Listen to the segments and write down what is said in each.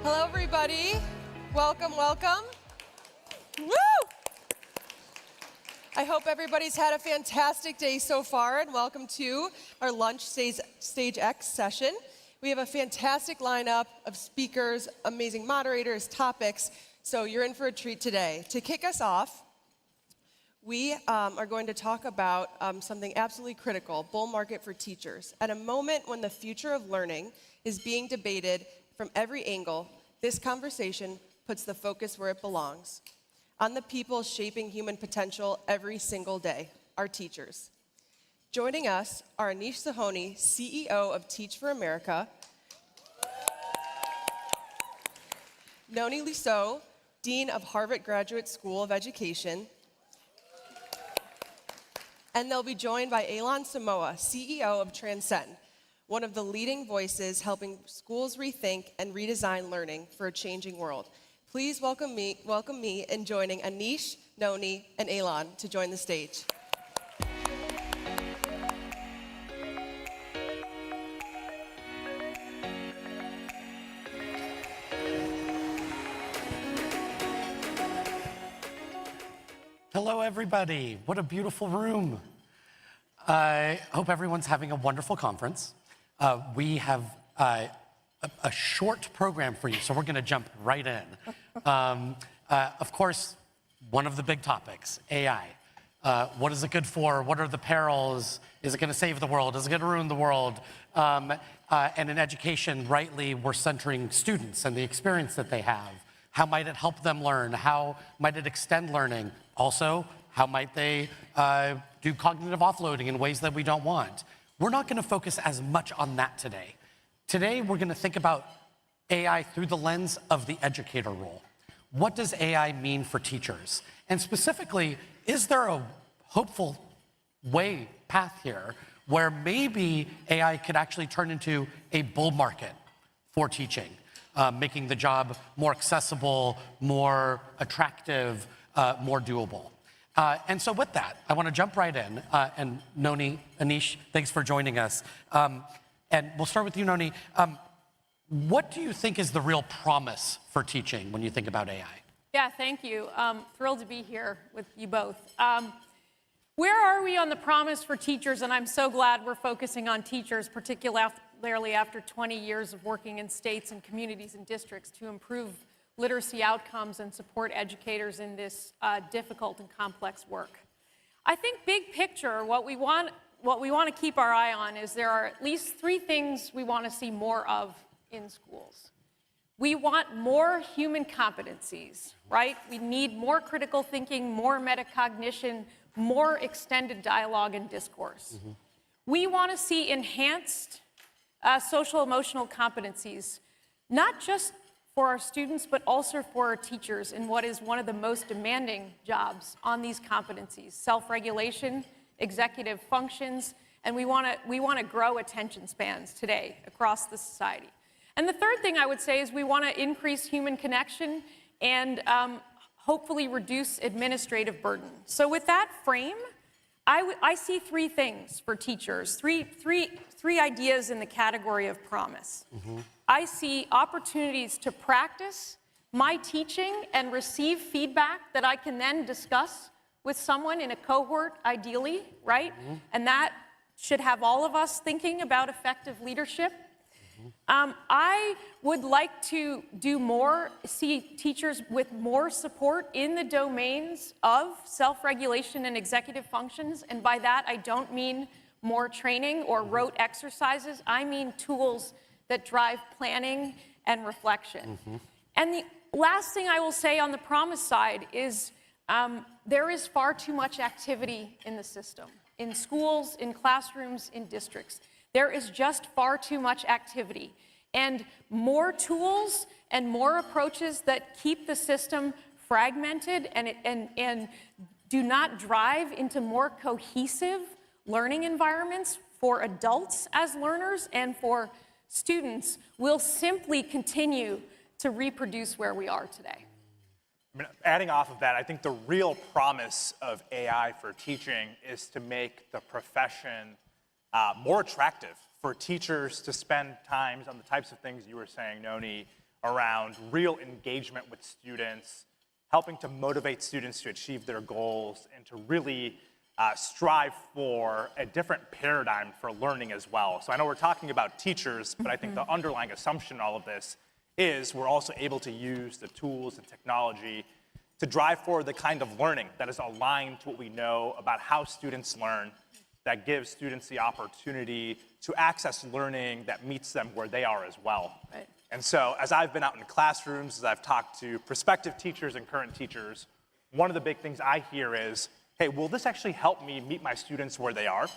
Hello, everybody. Welcome, welcome. Woo! I hope everybody's had a fantastic day so far, and welcome to our lunch StageX session. We have a fantastic lineup of speakers, amazing moderators, topics, so you're in for a treat today. To kick us off, we are going to talk about something absolutely critical, bull market for teachers. At a moment when the future of learning is being debated from every angle, this conversation puts the focus where it belongs, on the people shaping human potential every single day, our teachers. Joining us are Anish Sahoni, CEO of Teach for America, Noni Lissow, Dean of Harvard Graduate School of Education, and they'll be joined by Elan Samoa, CEO of Transcend, one of the leading voices helping schools rethink and redesign learning for a changing world. Please welcome me in joining Anish, Noni, and Elan to join the stage. Hello, everybody. What a beautiful room. I hope everyone's having a wonderful conference. We have a short program for you, so we're going to jump right in. Of course, one of the big topics, AI. What is it good for? What are the perils? Is it going to save the world? Is it going to ruin the world? And in education, rightly, we're centering students and the experience that they have. How might it help them learn? How might it extend learning? Also, how might they do cognitive offloading in ways that we don't want? We're not going to focus as much on that today. Today, we're going to think about AI through the lens of the educator role. What does AI mean for teachers? And specifically, is there a hopeful path here where maybe AI could actually turn into a bull market for teaching, making the job more accessible, more attractive, more doable? And so with that, I want to jump right in. And Noni, Anish, thanks for joining us. And we'll start with you, Noni. What do you think is the real promise for teaching when you think about AI? Yeah, thank you. Thrilled to be here with you both. Where are we on the promise for teachers? And I'm so glad we're focusing on teachers, particularly after 20 years of working in states and communities and districts to improve literacy outcomes and support educators in this difficult and complex work. I think big picture, what we want to keep our eye on is there are at least 3 things we want to see more of in schools. We want more human competencies, right? We need more critical thinking, more metacognition, more extended dialogue and discourse. Mm-hmm. We want to see enhanced social emotional competencies, not just for our students, but also for our teachers in what is one of the most demanding jobs on these competencies: self-regulation, executive functions, and we want to grow attention spans today across the society. And the third thing I would say is we want to increase human connection and hopefully reduce administrative burden. So with that frame, I see 3 things for teachers, three ideas in the category of promise. Mm-hmm. I see opportunities to practice my teaching and receive feedback that I can then discuss with someone in a cohort, ideally, right? Mm-hmm. And that should have all of us thinking about effective leadership. Mm-hmm. I would like to do more, see teachers with more support in the domains of self-regulation and executive functions. And by that, I don't mean more training or rote exercises. I mean tools that drive planning and reflection. Mm-hmm. And the last thing I will say on the promise side is there is far too much activity in the system, in schools, in classrooms, in districts. There is just far too much activity. And more tools and more approaches that keep the system fragmented and do not drive into more cohesive learning environments for adults as learners and for students will simply continue to reproduce where we are today. I mean, adding off of that, I think the real promise of AI for teaching is to make the profession more attractive for teachers to spend time on the types of things you were saying, Noni, around real engagement with students, helping to motivate students to achieve their goals, and to really strive for a different paradigm for learning as well. So I know we're talking about teachers, but I think the underlying assumption in all of this is we're also able to use the tools and technology to drive forward the kind of learning that is aligned to what we know about how students learn, that gives students the opportunity to access learning that meets them where they are as well. Right. And so as I've been out in classrooms, as I've talked to prospective teachers and current teachers, one of the big things I hear is, hey, will this actually help me meet my students where they are?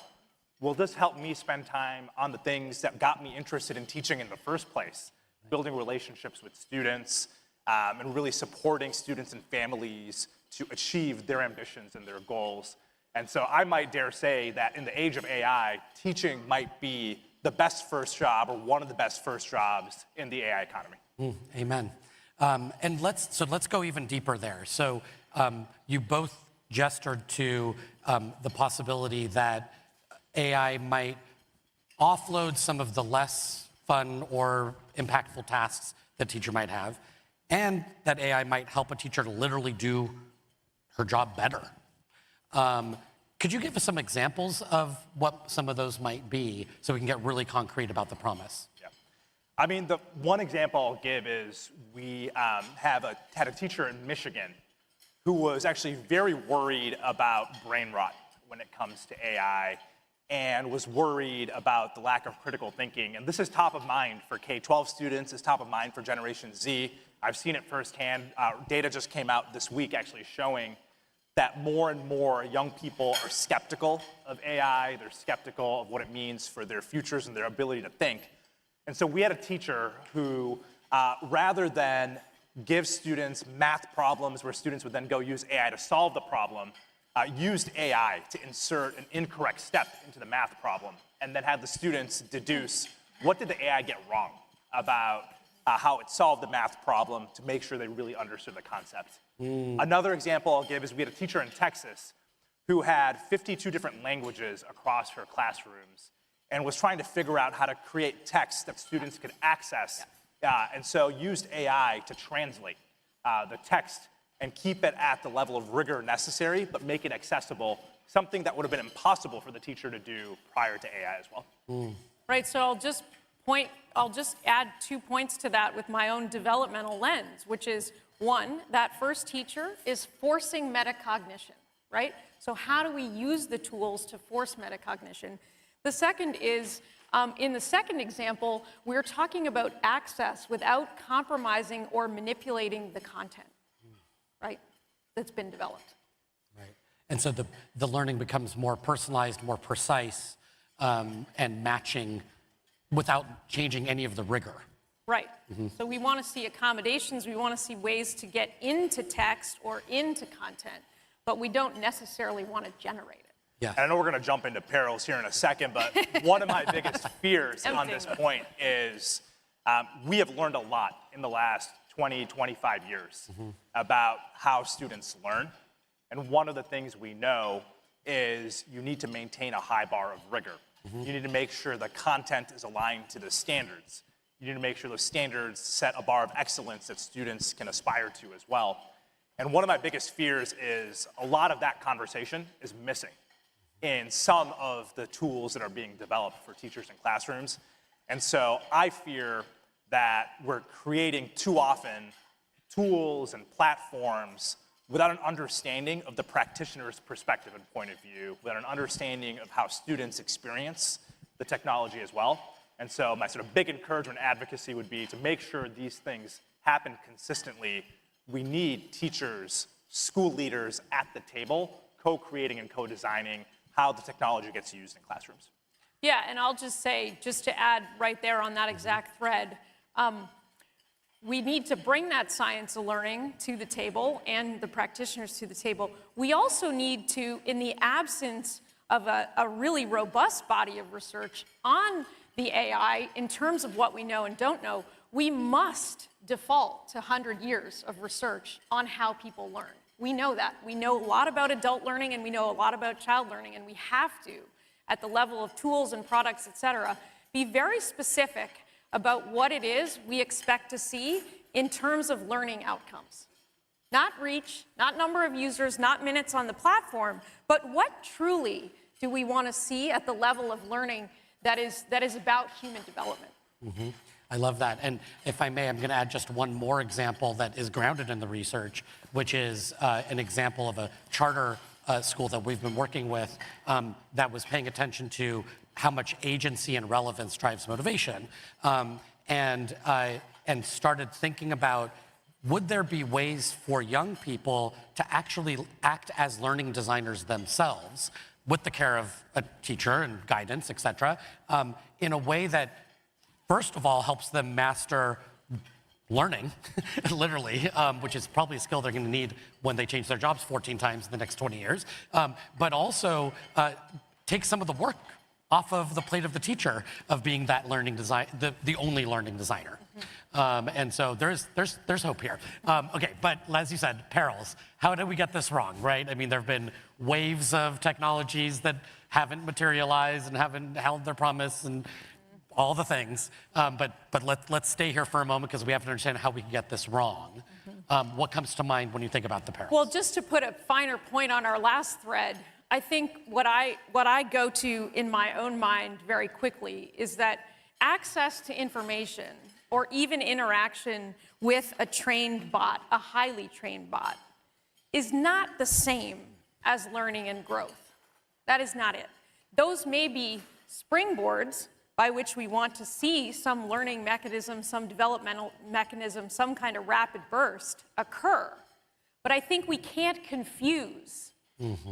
Will this help me spend time on the things that got me interested in teaching in the first place? Building relationships with students, and really supporting students and families to achieve their ambitions and their goals. And so I might dare say that in the age of AI, teaching might be the best first job or one of the best first jobs in the AI economy. Amen. And let's go even deeper there. So you both gestured to the possibility that AI might offload some of the less fun or impactful tasks that teacher might have, and that AI might help a teacher to literally do her job better. Could you give us some examples of what some of those might be so we can get really concrete about the promise? Yeah. I mean, the one example I'll give is we had a teacher in Michigan who was actually very worried about brain rot when it comes to AI and was worried about the lack of critical thinking. And this is top of mind for K-12 students, it's top of mind for Generation Z. I've seen it firsthand. Data just came out this week actually showing that more and more young people are skeptical of AI, they're skeptical of what it means for their futures and their ability to think. And so we had a teacher who, rather than give students math problems where students would then go use AI to solve the problem, used AI to insert an incorrect step into the math problem and then had the students deduce what did the AI get wrong about how it solved the math problem to make sure they really understood the concept. Another example I'll give is we had a teacher in Texas who had 52 different languages across her classrooms and was trying to figure out how to create text that students could access, and so used AI to translate the text and keep it at the level of rigor necessary, but make it accessible, something that would have been impossible for the teacher to do prior to AI as well. Right, so I'll just add 2 points to that with my own developmental lens, which is one, that first teacher is forcing metacognition, right? So how do we use the tools to force metacognition? The second is, in the second example, we're talking about access without compromising or manipulating the content, right, that's been developed. Right. And so the learning becomes more personalized, more precise, and matching without changing any of the rigor. Right. So we want to see accommodations, we want to see ways to get into text or into content, but we don't necessarily want to generate it. Yeah. And I know we're going to jump into perils here in a second, but one of my biggest fears on this point is we have learned a lot in the last 20, 25 years about how students learn. And one of the things we know is you need to maintain a high bar of rigor. You need to make sure the content is aligned to the standards. You need to make sure those standards set a bar of excellence that students can aspire to as well. And one of my biggest fears is a lot of that conversation is missing in some of the tools that are being developed for teachers in classrooms. And so I fear that we're creating too often tools and platforms without an understanding of the practitioner's perspective and point of view, without an understanding of how students experience the technology as well. And so my sort of big encouragement advocacy would be to make sure these things happen consistently. We need teachers, school leaders at the table, co-creating and co-designing how the technology gets used in classrooms. Yeah, and I'll just say, just to add right there on that exact thread, we need to bring that science of learning to the table and the practitioners to the table. We also need to, in the absence of a really robust body of research on the AI in terms of what we know and don't know, we must default to 100 years of research on how people learn. We know that. We know a lot about adult learning and we know a lot about child learning, and we have to, at the level of tools and products, et cetera, be very specific about what it is we expect to see in terms of learning outcomes. Not reach, not number of users, not minutes on the platform, but what truly do we want to see at the level of learning that is about human development? Mm-hmm. I love that. And if I may, I'm going to add just one more example that is grounded in the research, which is an example of a charter school that we've been working with that was paying attention to how much agency and relevance drives motivation, and started thinking about, would there be ways for young people to actually act as learning designers themselves with the care of a teacher and guidance, et cetera, in a way that, first of all, helps them master learning, literally, which is probably a skill they're going to need when they change their jobs 14 times in the next 20 years, but also take some of the work off of the plate of the teacher of being that learning design, the only learning designer. And so there's hope here. Okay, but as you said, perils. How did we get this wrong, right? I mean, there have been waves of technologies that haven't materialized and haven't held their promise and all the things. But let's stay here for a moment because we have to understand how we can get this wrong. What comes to mind when you think about the perils? Well, just to put a finer point on our last thread, I think what I go to in my own mind very quickly is that access to information or even interaction with a trained bot, a highly trained bot, is not the same as learning and growth. That is not it. Those may be springboards by which we want to see some learning mechanism, some developmental mechanism, some kind of rapid burst occur. But I think we can't confuse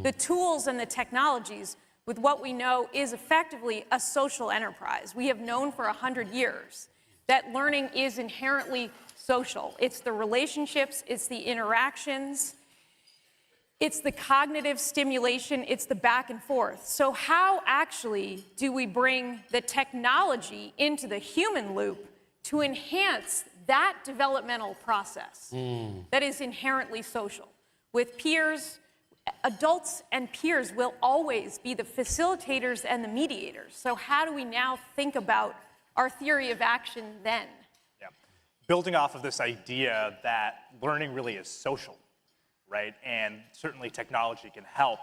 the tools and the technologies with what we know is effectively a social enterprise. We have known for 100 years that learning is inherently social. It's the relationships, it's the interactions, it's the cognitive stimulation, it's the back and forth. So how actually do we bring the technology into the human loop to enhance that developmental process that is inherently social? With peers, adults and peers will always be the facilitators and the mediators. So how do we now think about our theory of action then? Yeah. Building off of this idea that learning really is social, right? And certainly technology can help.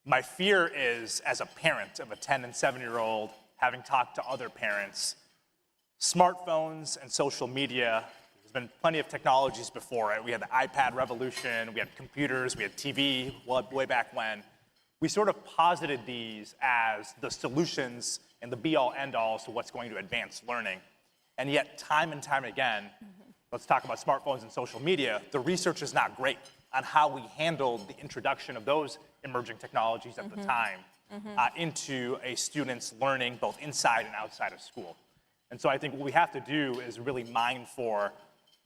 My fear is, as a parent of a 10 and 7-year-old, having talked to other parents, smartphones and social media, there's been plenty of technologies before, right? We had the iPad revolution, we had computers, we had TV way back when. We sort of posited these as the solutions and the be-all, end-alls to what's going to advance learning. And yet, time and time again, let's talk about smartphones and social media, the research is not great on how we handled the introduction of those emerging technologies at the time into a student's learning both inside and outside of school. And so I think what we have to do is really mine for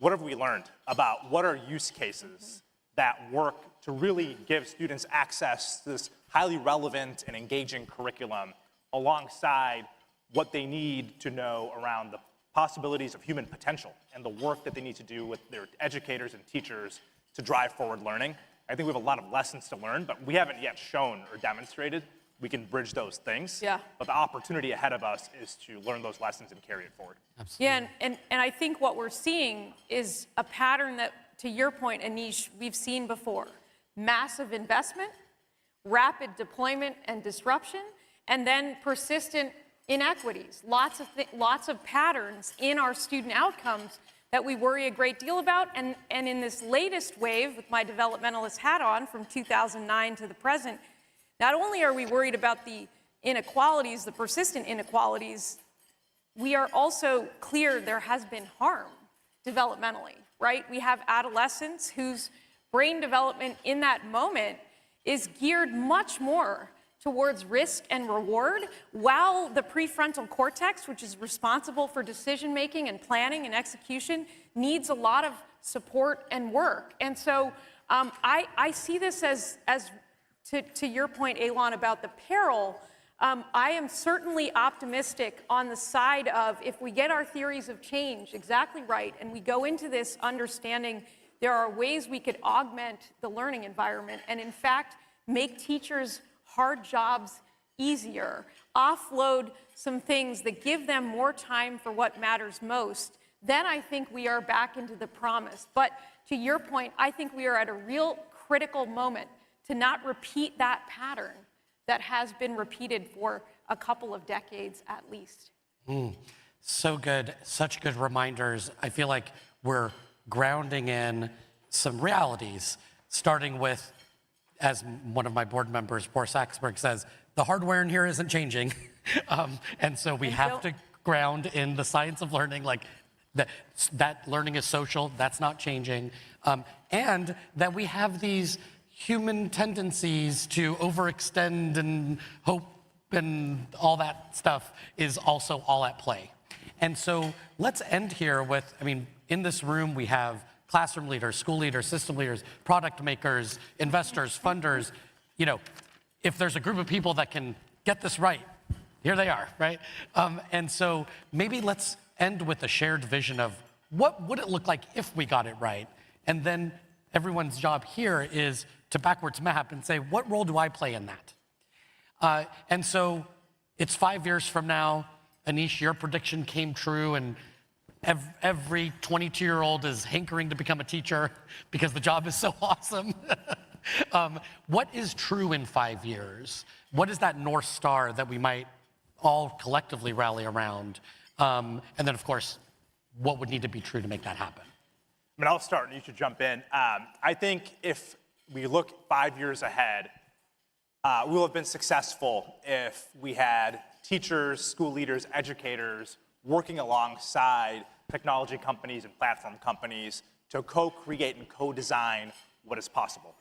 what have we learned about what are use cases that work to really give students access to this highly relevant and engaging curriculum alongside what they need to know around the possibilities of human potential and the work that they need to do with their educators and teachers to drive forward learning. I think we have a lot of lessons to learn, but we haven't yet shown or demonstrated we can bridge those things. Yeah. But the opportunity ahead of us is to learn those lessons and carry it forward. Absolutely. Yeah, and I think what we're seeing is a pattern that, to your point, Anish, we've seen before. Massive investment, rapid deployment and disruption, and then persistent inequities. Lots of patterns in our student outcomes that we worry a great deal about. And in this latest wave, with my developmentalist hat on from 2009 to the present, not only are we worried about the inequalities, the persistent inequalities, we are also clear there has been harm developmentally, right? We have adolescents whose brain development in that moment is geared much more towards risk and reward, while the prefrontal cortex, which is responsible for decision making and planning and execution, needs a lot of support and work. And so I see this as to your point, Elon, about the peril. I am certainly optimistic on the side of, if we get our theories of change exactly right and we go into this understanding there are ways we could augment the learning environment and in fact make teachers' hard jobs easier, offload some things that give them more time for what matters most, then I think we are back into the promise. But to your point, I think we are at a real critical moment to not repeat that pattern that has been repeated for a couple of decades at least. So good, such good reminders. I feel like we're grounding in some realities, starting with, as one of my board members, Boris Saxberg, says, the hardware in here isn't changing. And so we have to ground in the science of learning, like that learning is social, that's not changing. And that we have these human tendencies to overextend and hope and all that stuff is also all at play. And so let's end here with, I mean, in this room we have classroom leaders, school leaders, system leaders, product makers, investors, funders. You know, if there's a group of people that can get this right, here they are, right? And so maybe let's end with a shared vision of what would it look like if we got it right? And then everyone's job here is to backwards map and say, what role do I play in that? And so it's 5 years from now. Anish, your prediction came true, and every 22-year-old is hankering to become a teacher because the job is so awesome. What is true in 5 years? What is that North Star that we might all collectively rally around? And then, of course, what would need to be true to make that happen? I mean, I'll start and you should jump in. I think if we look 5 years ahead, we'll have been successful if we had teachers, school leaders, educators working alongside technology companies and platform companies to co-create and co-design what is possible.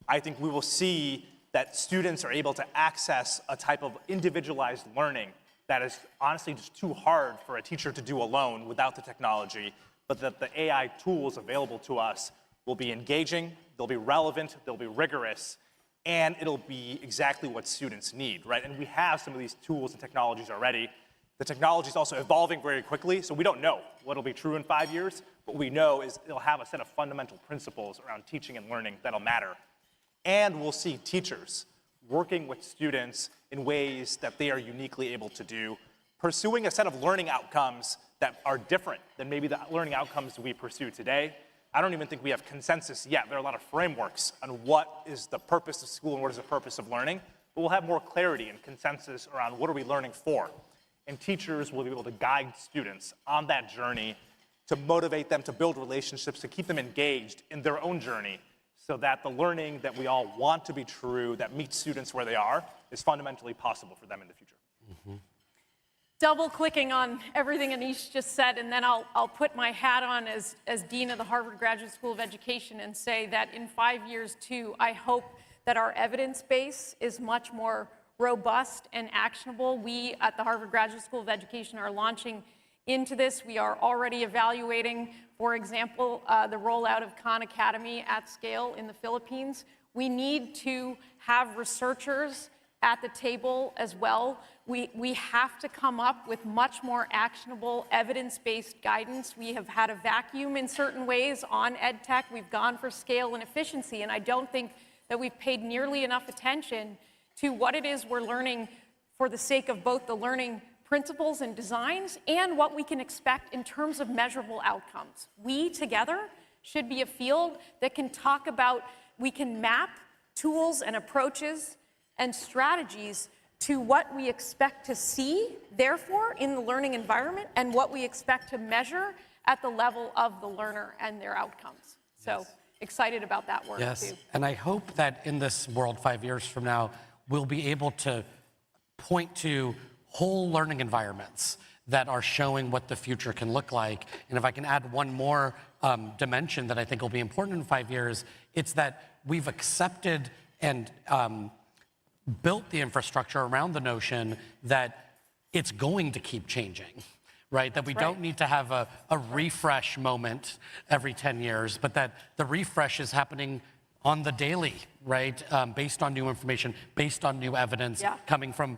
I think we will see that students are able to access a type of individualized learning that is honestly just too hard for a teacher to do alone without the technology, but that the AI tools available to us will be engaging, they'll be relevant, they'll be rigorous, and it'll be exactly what students need, right? And we have some of these tools and technologies already. The technology is also evolving very quickly, so we don't know what'll be true in 5 years. What we know is it'll have a set of fundamental principles around teaching and learning that'll matter. And we'll see teachers working with students in ways that they are uniquely able to do, pursuing a set of learning outcomes that are different than maybe the learning outcomes we pursue today. I don't even think we have consensus yet. There are a lot of frameworks on what is the purpose of school and what is the purpose of learning, but we'll have more clarity and consensus around what are we learning for. And teachers will be able to guide students on that journey to motivate them to build relationships, to keep them engaged in their own journey, so that the learning that we all want to be true, that meets students where they are, is fundamentally possible for them in the future. Mm-hmm. Double clicking on everything Anish just said, and then I'll put my hat on as Dean of the Harvard Graduate School of Education and say that in 5 years too, I hope that our evidence base is much more robust and actionable. We at the Harvard Graduate School of Education are launching into this. We are already evaluating, for example, the rollout of Khan Academy at scale in the Philippines. We need to have researchers at the table as well. We have to come up with much more actionable, evidence-based guidance. We have had a vacuum in certain ways on EdTech. We've gone for scale and efficiency, and I don't think that we've paid nearly enough attention to what it is we're learning for the sake of both the learning principles and designs and what we can expect in terms of measurable outcomes. We together should be a field that can talk about, we can map tools and approaches and strategies to what we expect to see, therefore, in the learning environment and what we expect to measure at the level of the learner and their outcomes. So excited about that work too. And I hope that in this world 5 years from now, we'll be able to point to whole learning environments that are showing what the future can look like. And if I can add one more dimension that I think will be important in 5 years, it's that we've accepted and built the infrastructure around the notion that it's going to keep changing, right? That we don't need to have a refresh moment every 10 years, but that the refresh is happening on the daily, right? Based on new information, based on new evidence coming from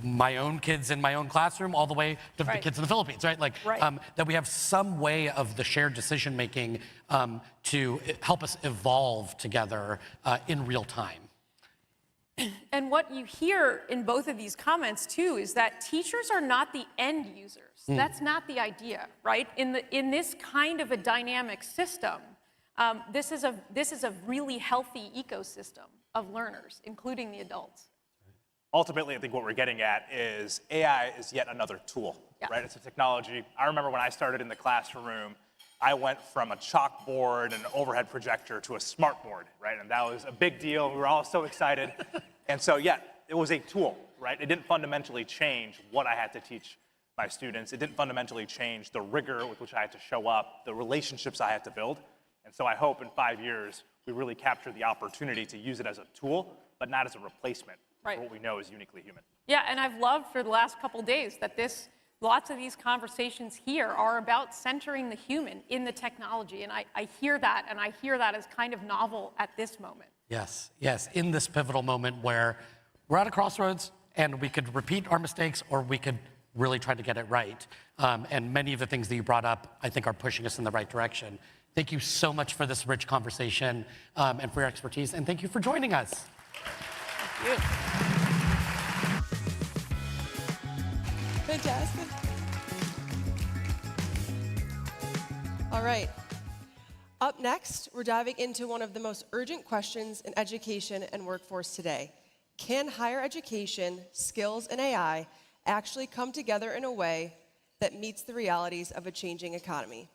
my own kids in my own classroom all the way to the kids in the Philippines, right? Like that we have some way of the shared decision making to help us evolve together in real time. And what you hear in both of these comments too is that teachers are not the end users. That's not the idea, right? In this kind of a dynamic system, this is a really healthy ecosystem of learners, including the adults. Ultimately, I think what we're getting at is AI is yet another tool, right? It's a technology. I remember when I started in the classroom, I went from a chalkboard and an overhead projector to a smartboard, right? And that was a big deal. We were all so excited. And so, yeah, it was a tool, right? It didn't fundamentally change what I had to teach my students. It didn't fundamentally change the rigor with which I had to show up, the relationships I had to build. And so I hope in 5 years, we really capture the opportunity to use it as a tool, but not as a replacement for what we know is uniquely human. Yeah, and I've loved for the last couple days that lots of these conversations here are about centering the human in the technology. And I hear that, and I hear that as kind of novel at this moment. Yes, yes, in this pivotal moment where we're at a crossroads and we could repeat our mistakes or we could really try to get it right. And many of the things that you brought up, I think, are pushing us in the right direction. Thank you so much for this rich conversation and for your expertise, and thank you for joining us. Thank you. Fantastic. All right. Up next, we're diving into one of the most urgent questions in education and workforce today. Can higher education, skills, and AI actually come together in a way that meets the realities of a changing economy?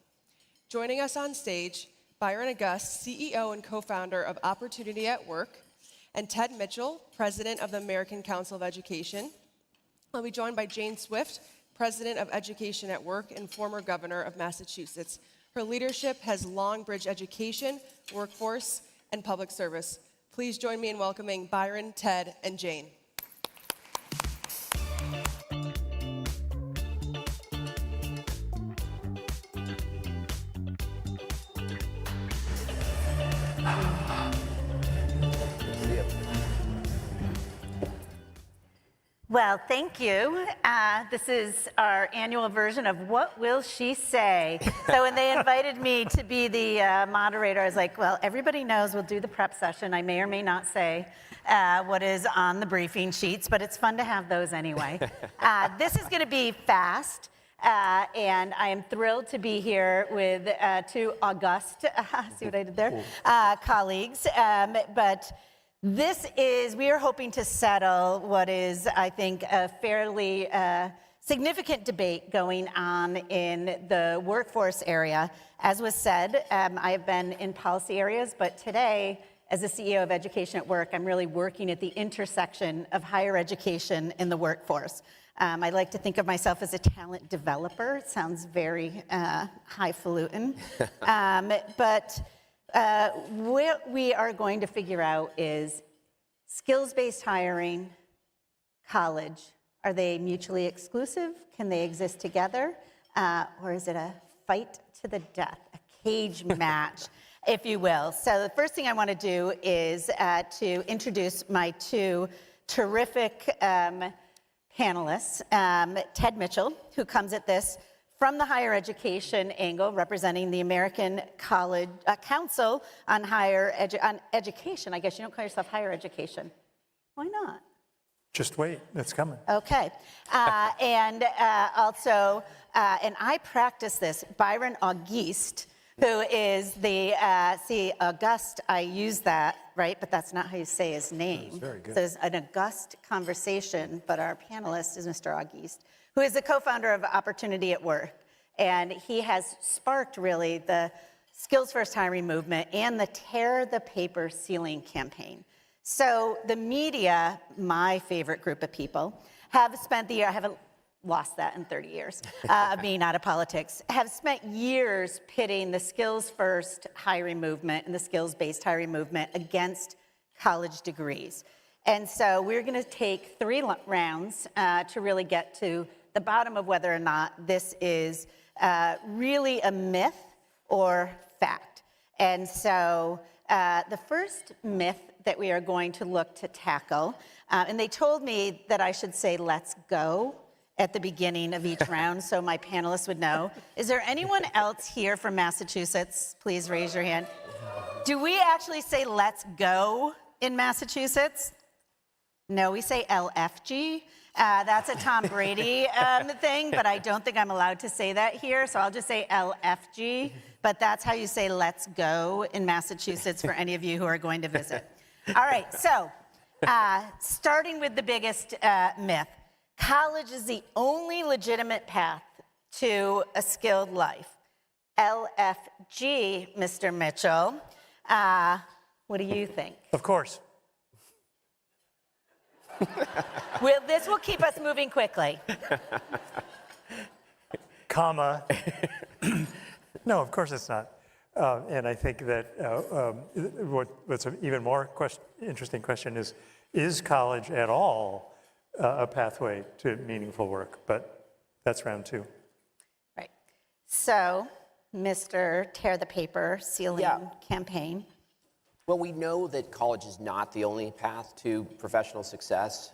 Joining us on stage, Byron August, CEO and co-founder of Opportunity at Work, and Ted Mitchell, president of the American Council of Education. I'll be joined by Jane Swift, president of Education at Work and former governor of Massachusetts. Her leadership has long bridged education, workforce, and public service. Please join me in welcoming Byron, Ted, and Jane. Well, thank you. This is our annual version of What Will She Say? So when they invited me to be the moderator, I was like, well, everybody knows we'll do the prep session. I may or may not say what is on the briefing sheets, but it's fun to have those anyway. This is going to be fast, and I am thrilled to be here with two august, see what I did there, colleagues. We are hoping to settle what is, I think, a fairly significant debate going on in the workforce area. As was said, I have been in policy areas, but today, as the CEO of Education at Work, I'm really working at the intersection of higher education and the workforce. I like to think of myself as a talent developer. It sounds very highfalutin. What we are going to figure out is skills-based hiring, college. Are they mutually exclusive? Can they exist together? Or is it a fight to the death, a cage match, if you will? So the first thing I want to do is to introduce my two terrific panelists. Ted Mitchell, who comes at this from the higher education angle, representing the American College Council on Education. I guess you don't call yourself higher education. Why not? Just wait, it's coming. Okay. And I practice this, Byron August, who is the, August, I use that, right? But that's not how you say his name. That's very good. So it's an august conversation, but our panelist is Mr. August, who is the co-founder of Opportunity at Work. And he has sparked really the skills first hiring movement and the Tear the Paper Ceiling campaign. So the media, my favorite group of people, have spent the year, I haven't lost that in 30 years of being out of politics, have spent years pitting the skills first hiring movement and the skills based hiring movement against college degrees. And so we're gonna take 3 rounds to really get to the bottom of whether or not this is really a myth or fact. And so the first myth that we are going to look to tackle, and they told me that I should say, let's go at the beginning of each round so my panelists would know. Is there anyone else here from Massachusetts? Please raise your hand. Do we actually say let's go in Massachusetts? No, we say LFG. That's a Tom Brady thing, but I don't think I'm allowed to say that here, so I'll just say LFG. But that's how you say let's go in Massachusetts for any of you who are going to visit. All right, so starting with the biggest myth. College is the only legitimate path to a skilled life. LFG, Mr. Mitchell. What do you think? Of course. Well, this will keep us moving quickly. Comma. No, of course it's not. And I think that what's an even more interesting question is college at all a pathway to meaningful work? But that's round two. Right. So, Mr. Tear the Paper Ceiling campaign. Well, we know that college is not the only path to professional success.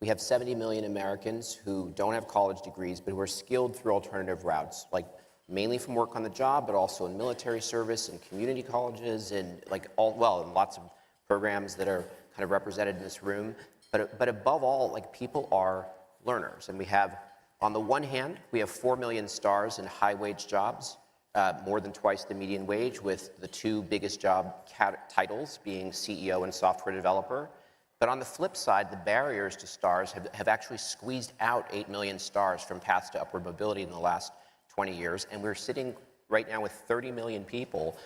We have 70 million Americans who don't have college degrees, but who are skilled through alternative routes, like mainly from work on the job, but also in military service and community colleges and and lots of programs that are kind of represented in this room. But above all, people are learners. And we have, on the one hand, we have 4 million stars in high-wage jobs, more than twice the median wage, with the two biggest job titles being CEO and software developer. But on the flip side, the barriers to stars have actually squeezed out 8 million stars from paths to upward mobility in the last 20 years. And we're sitting right now with 30 million people,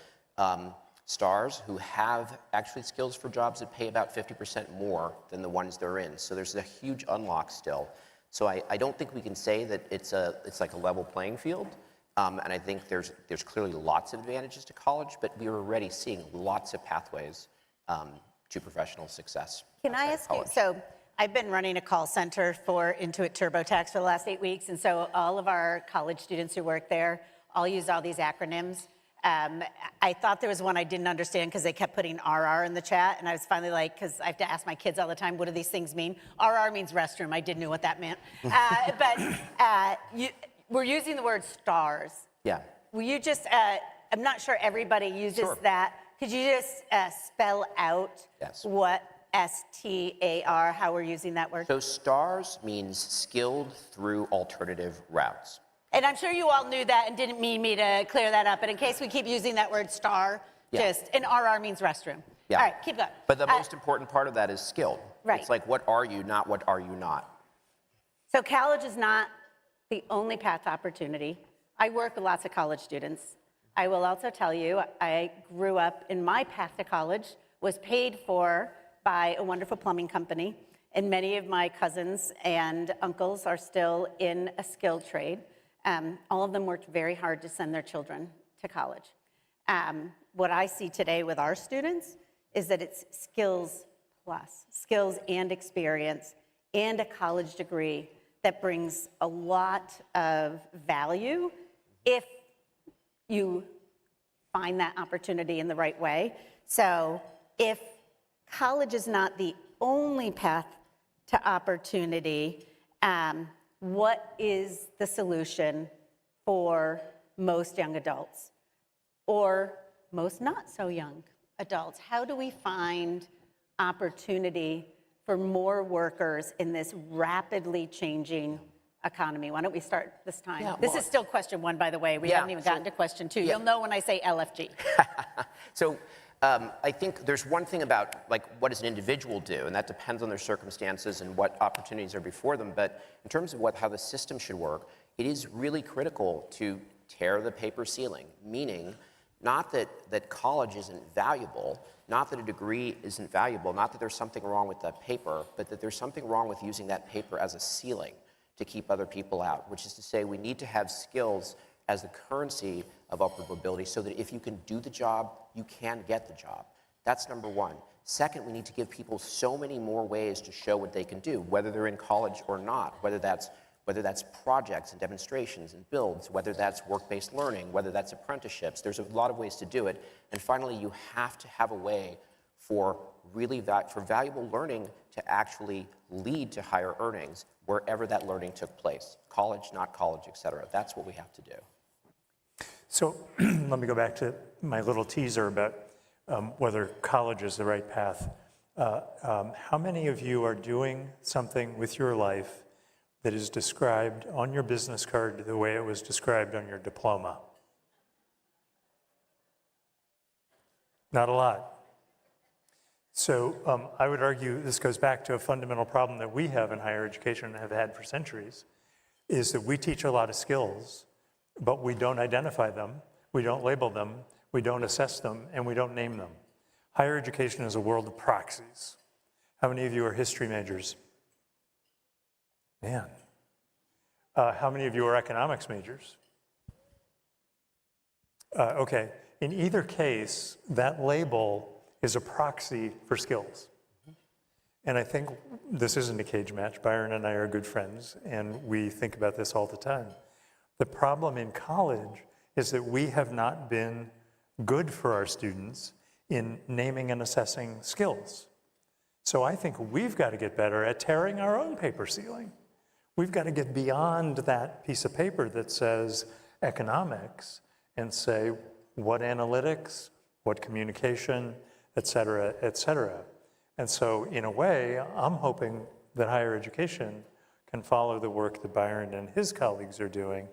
stars, who have actually skills for jobs that pay about 50% more than the ones they're in. So there's a huge unlock still. So I don't think we can say that it's like a level playing field. And I think there's clearly lots of advantages to college, but we are already seeing lots of pathways to professional success. Can I ask you, so I've been running a call center for Intuit TurboTax for the last 8 weeks, and so all of our college students who work there all use all these acronyms. I thought there was one I didn't understand because they kept putting RR in the chat, and I was finally like, because I have to ask my kids all the time, what do these things mean? RR means restroom. I didn't know what that meant. We're using the word stars. Yeah. Will you just, I'm not sure everybody uses that. Could you just spell out what STAR, how we're using that word? So stars means skilled through alternative routes. And I'm sure you all knew that and didn't mean me to clear that up, but in case we keep using that word star, and RR means restroom. Yeah. All right, keep going. But the most important part of that is skilled. Right. It's like, what are you, not what are you not? So college is not the only path to opportunity. I work with lots of college students. I will also tell you, I grew up in my path to college, was paid for by a wonderful plumbing company, and many of my cousins and uncles are still in a skilled trade. All of them worked very hard to send their children to college. What I see today with our students is that it's skills plus, skills and experience, and a college degree that brings a lot of value if you find that opportunity in the right way. So if college is not the only path to opportunity, what is the solution for most young adults or most not so young adults? How do we find opportunity for more workers in this rapidly changing economy? Why don't we start this time? Yeah, This is still question one, by the way. We haven't even gotten to question two. You'll know when I say LFG. So I think there's one thing about what does an individual do, and that depends on their circumstances and what opportunities are before them. But in terms of how the system should work, it is really critical to tear the paper ceiling, meaning not that college isn't valuable, not that a degree isn't valuable, not that there's something wrong with that paper, but that there's something wrong with using that paper as a ceiling to keep other people out, which is to say we need to have skills as the currency of upward mobility so that if you can do the job, you can get the job. That's number one. Second, we need to give people so many more ways to show what they can do, whether they're in college or not, whether that's projects and demonstrations and builds, whether that's work-based learning, whether that's apprenticeships. There's a lot of ways to do it. And finally, you have to have a way for valuable learning to actually lead to higher earnings wherever that learning took place. College, not college, et cetera. That's what we have to do. So let me go back to my little teaser about whether college is the right path How many of you are doing something with your life that is described on your business card the way it was described on your diploma? Not a lot. So I would argue this goes back to a fundamental problem that we have in higher education and have had for centuries, is that we teach a lot of skills, but we don't identify them, we don't label them, we don't assess them, and we don't name them. Higher education is a world of proxies. How many of you are history majors? Man. How many of you are economics majors? Okay. In either case, that label is a proxy for skills. And I think this isn't a cage match. Byron and I are good friends, and we think about this all the time. The problem in college is that we have not been good for our students in naming and assessing skills. So I think we've got to get better at tearing our own paper ceiling. We've got to get beyond that piece of paper that says economics and say what analytics, what communication, et cetera, et cetera. And so in a way, I'm hoping that higher education can follow the work that Byron and his colleagues are doing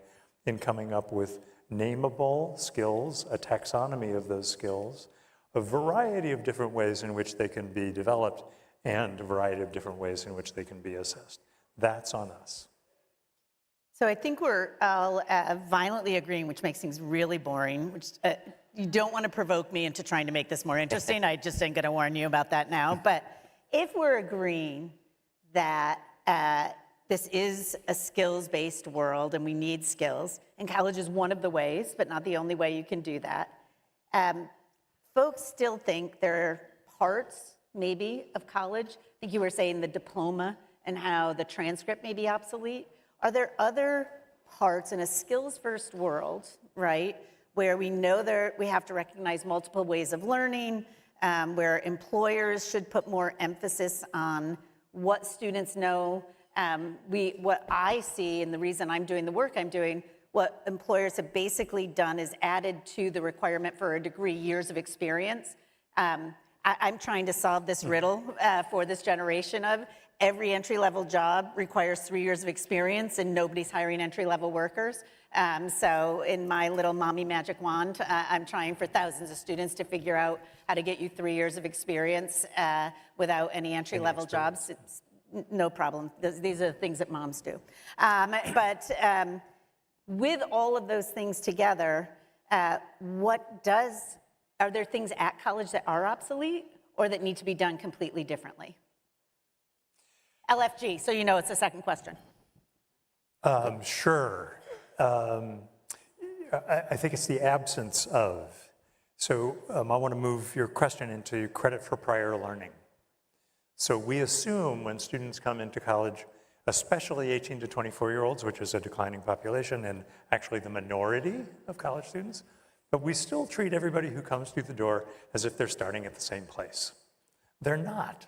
in coming up with nameable skills, a taxonomy of those skills, a variety of different ways in which they can be developed, and a variety of different ways in which they can be assessed. That's on us. So I think we're all violently agreeing, which makes things really boring, which you don't want to provoke me into trying to make this more interesting. I just ain't going to warn you about that now. But if we're agreeing that this is a skills-based world and we need skills, and college is one of the ways, but not the only way you can do that, folks still think there are parts, maybe, of college. I think you were saying the diploma and how the transcript may be obsolete. Are there other parts in a skills-first world, right, where we know we have to recognize multiple ways of learning, where employers should put more emphasis on what students know? What I see, and the reason I'm doing the work I'm doing, what employers have basically done is added to the requirement for a degree years of experience. I'm trying to solve this riddle for this generation of every entry-level job requires 3 years of experience and nobody's hiring entry-level workers. So in my little mommy magic wand, I'm trying for thousands of students to figure out how to get you 3 years of experience without any entry-level jobs. It's no problem. These are the things that moms do. But with all of those things together, are there things at college that are obsolete or that need to be done completely differently? LFG, so you know it's the second question. Sure. I think it's the absence of. So I want to move your question into credit for prior learning. So we assume when students come into college, especially 18 to 24-year-olds, which is a declining population and actually the minority of college students, but we still treat everybody who comes through the door as if they're starting at the same place. They're not.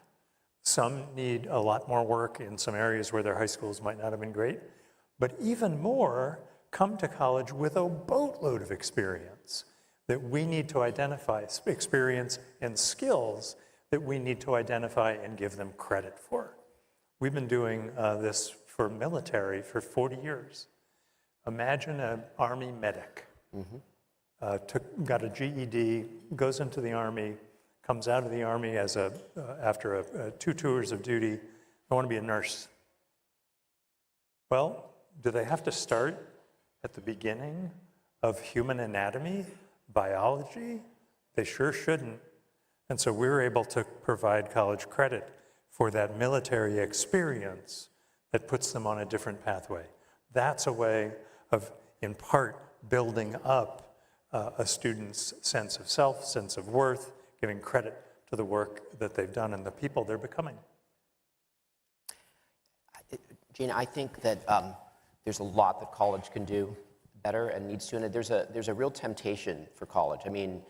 Some need a lot more work in some areas where their high schools might not have been great, but even more come to college with a boatload of experience that we need to identify, experience and skills that we need to identify and give them credit for. We've been doing this for military for 40 years. Imagine an Army medic, got a GED, goes into the Army, comes out of the Army as after 2 tours of duty. I want to be a nurse. Well, do they have to start at the beginning of human anatomy, biology? They sure shouldn't. And so we were able to provide college credit for that military experience that puts them on a different pathway. That's a way of, in part, building up a student's sense of self, sense of worth, giving credit to the work that they've done and the people they're becoming. Gina, I think that there's a lot that college can do better and needs to, and there's a real temptation for college. I mean,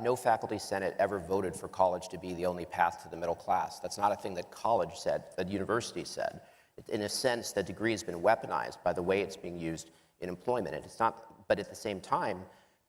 no faculty senate ever voted for college to be the only path to the middle class. That's not a thing that college said, that university said. In a sense, the degree has been weaponized by the way it's being used in employment. And it's not, but at the same time,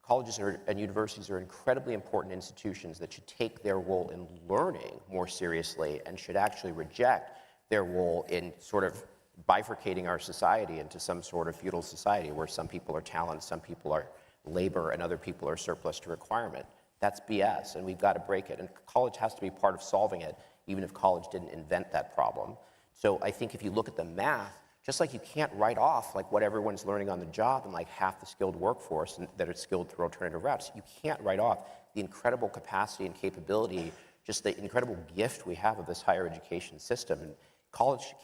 colleges and universities are incredibly important institutions that should take their role in learning more seriously and should actually reject their role in sort of bifurcating our society into some sort of feudal society where some people are talent, some people are labor, and other people are surplus to requirement. That's BS, and we've got to break it. And college has to be part of solving it, even if college didn't invent that problem. So I think if you look at the math, just like you can't write off like what everyone's learning on the job and like half the skilled workforce that are skilled through alternative routes, you can't write off the incredible capacity and capability, just the incredible gift we have of this higher education system. And college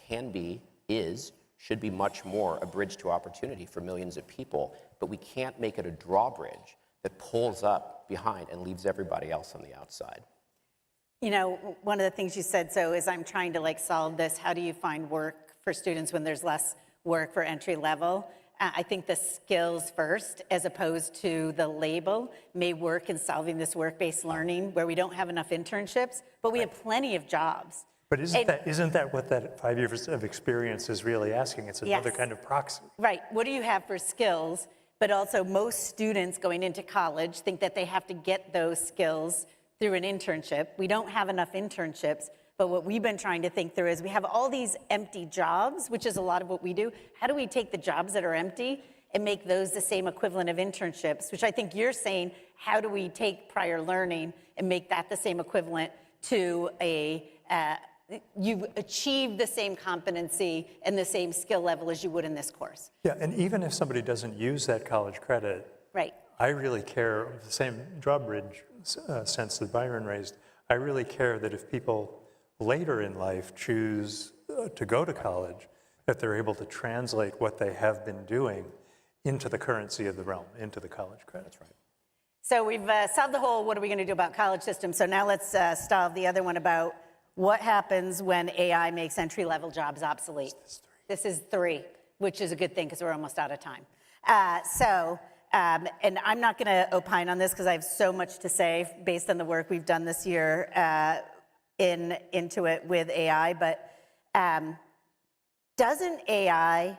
should be much more a bridge to opportunity for millions of people, but we can't make it a drawbridge that pulls up behind and leaves everybody else on the outside. You know, one of the things you said, so is I'm trying to like solve this, how do you find work for students when there's less work for entry level? I think the skills first, as opposed to the label, may work in solving this work-based learning where we don't have enough internships, but we have plenty of jobs. But isn't that what that 5 years of experience is really asking? It's another Yes. kind of proxy. Right, what do you have for skills? But also most students going into college think that they have to get those skills through an internship. We don't have enough internships, but what we've been trying to think through is we have all these empty jobs, which is a lot of what we do. How do we take the jobs that are empty and make those the same equivalent of internships, which I think you're saying, how do we take prior learning and make that the same equivalent to you've achieved the same competency and the same skill level as you would in this course. Yeah, and even if somebody doesn't use that college credit, Right. I really care, the same drawbridge sense that Byron raised, I really care that if people later in life choose to go to college, that they're able to translate what they have been doing into the currency of the realm, into the college credit. That's right. So we've solved the whole what are we going to do about college system. So now let's solve the other one about what happens when AI makes entry-level jobs obsolete. This is 3, which is a good thing because we're almost out of time. And I'm not going to opine on this because I have so much to say based on the work we've done this year into it with AI. But doesn't AI,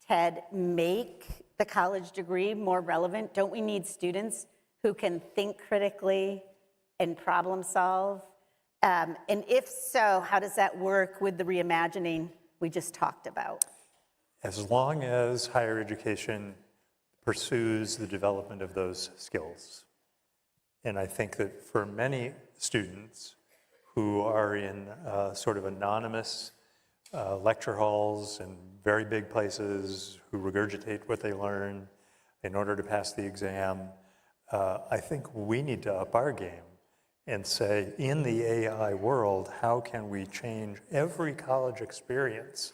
Ted, make the college degree more relevant? Don't we need students who can think critically and problem solve? And if so, how does that work with the reimagining we just talked about? As long as higher education pursues the development of those skills. And I think that for many students who are in sort of anonymous lecture halls in very big places, who regurgitate what they learn in order to pass the exam, I think we need to up our game and say, in the AI world, how can we change every college experience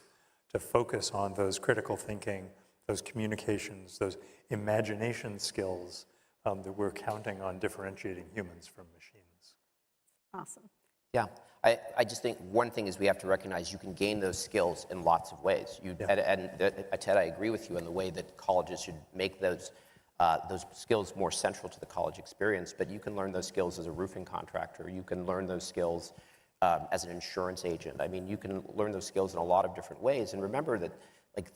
to focus on those critical thinking, those communications, those imagination skills that we're counting on differentiating humans from machines. Awesome. Yeah, I just think one thing is we have to recognize you can gain those skills in lots of ways. Ted, I agree with you in the way that colleges should make those skills more central to the college experience, but you can learn those skills as a roofing contractor. You can learn those skills as an insurance agent. I mean, you can learn those skills in a lot of different ways. And remember that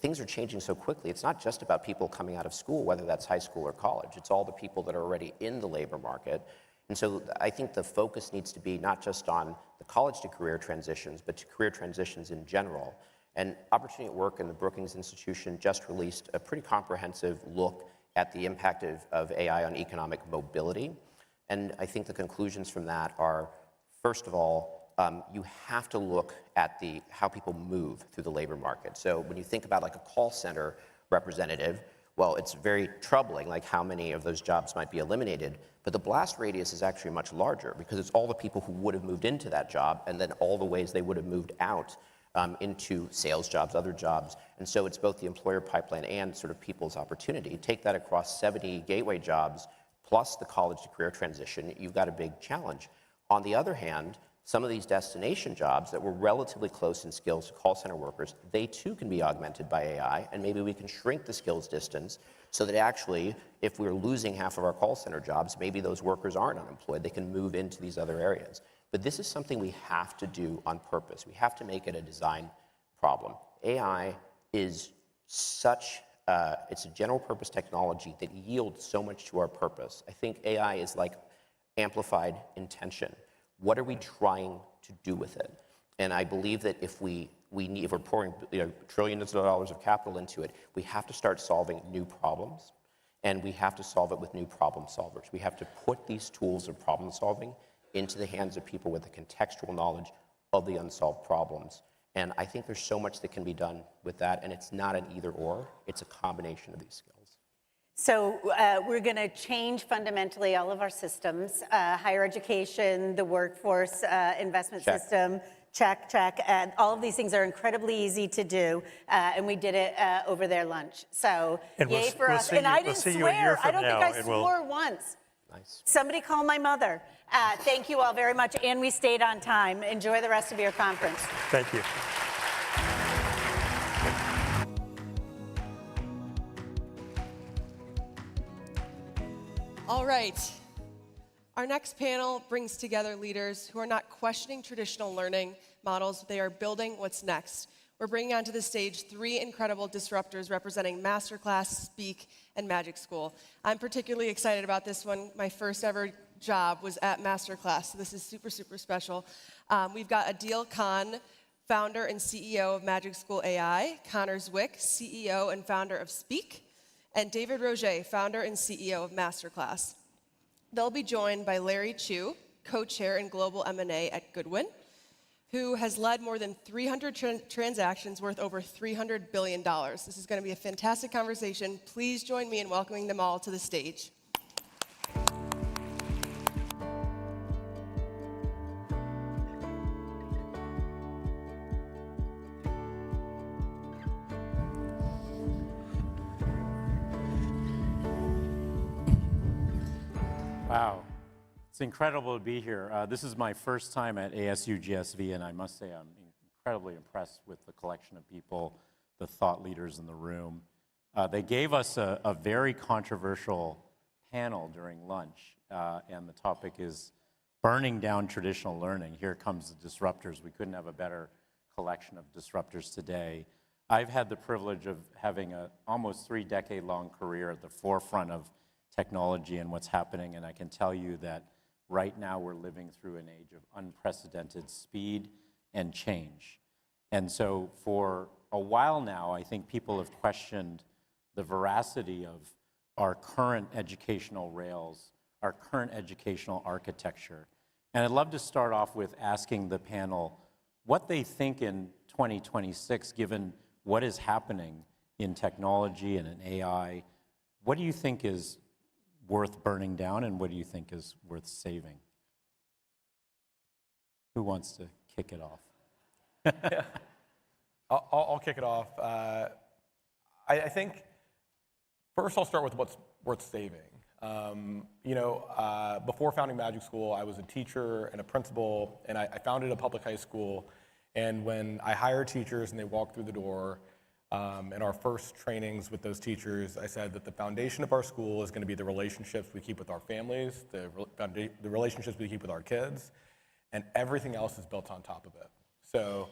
things are changing so quickly. It's not just about people coming out of school, whether that's high school or college. It's all the people that are already in the labor market. And so I think the focus needs to be not just on the college to career transitions, but to career transitions in general. And Opportunity at Work and the Brookings Institution just released a pretty comprehensive look at the impact of AI on economic mobility. And I think the conclusions from that are, first of all, you have to look at how people move through the labor market. So when you think about a call center representative, well, it's very troubling, how many of those jobs might be eliminated. But the blast radius is actually much larger because it's all the people who would have moved into that job and then all the ways they would have moved out into sales jobs, other jobs. And so it's both the employer pipeline and sort of people's opportunity. Take that across 70 gateway jobs plus the college to career transition, you've got a big challenge. On the other hand, some of these destination jobs that were relatively close in skills to call center workers, they too can be augmented by AI, and maybe we can shrink the skills distance so that actually, if we're losing half of our call center jobs, maybe those workers aren't unemployed, they can move into these other areas. But this is something we have to do on purpose. We have to make it a design problem. AI is such it's a general purpose technology that yields so much to our purpose. I think AI is like amplified intention. What are we trying to do with it? And I believe that if we're pouring trillions of dollars of capital into it, we have to start solving new problems, and we have to solve it with new problem solvers. We have to put these tools of problem solving into the hands of people with the contextual knowledge of the unsolved problems. And I think there's so much that can be done with that, and it's not an either or, it's a combination of these skills. So we're going to change fundamentally all of our systems, higher education, the workforce investment system, check. And all of these things are incredibly easy to do, and we did it over their lunch. So yay for us. And I didn't swear. I don't think I swore once. Nice. Somebody call my mother. Thank you all very much, and we stayed on time. Enjoy the rest of your conference. Thank you. All right. Our next panel brings together leaders who are not questioning traditional learning models, they are building what's next. We're bringing onto the stage 3 incredible disruptors representing Masterclass, Speak, and Magic School. I'm particularly excited about this one. My first ever job was at Masterclass, so this is super, super special. We've got Adil Khan, founder and CEO of Magic School AI, Connor Zwick, CEO and founder of Speak, and David Roget, founder and CEO of Masterclass. They'll be joined by Larry Chu, co-chair in global M&A at Goodwin, who has led more than 300 transactions worth over $300 billion. This is going to be a fantastic conversation. Please join me in welcoming them all to the stage. Wow, it's incredible to be here. This is my first time at ASU+GSV, and I must say I'm incredibly impressed with the collection of people, the thought leaders in the room. They gave us a very controversial panel during lunch, and the topic is burning down traditional learning. Here comes the disruptors. We couldn't have a better collection of disruptors today. I've had the privilege of having an almost 3-decade-long career at the forefront of technology and what's happening, and I can tell you that right now we're living through an age of unprecedented speed and change. And so for a while now, I think people have questioned the veracity of our current educational rails, our current educational architecture. And I'd love to start off with asking the panel what they think in 2026, given what is happening in technology and in AI. What do you think is worth burning down, and what do you think is worth saving? Who wants to kick it off? Yeah. I'll kick it off. I think first I'll start with what's worth saving. Before founding Magic School, I was a teacher and a principal, and I founded a public high school. And when I hired teachers and they walked through the door, in our first trainings with those teachers, I said that the foundation of our school is going to be the relationships we keep with our families, the relationships we keep with our kids, and everything else is built on top of it. So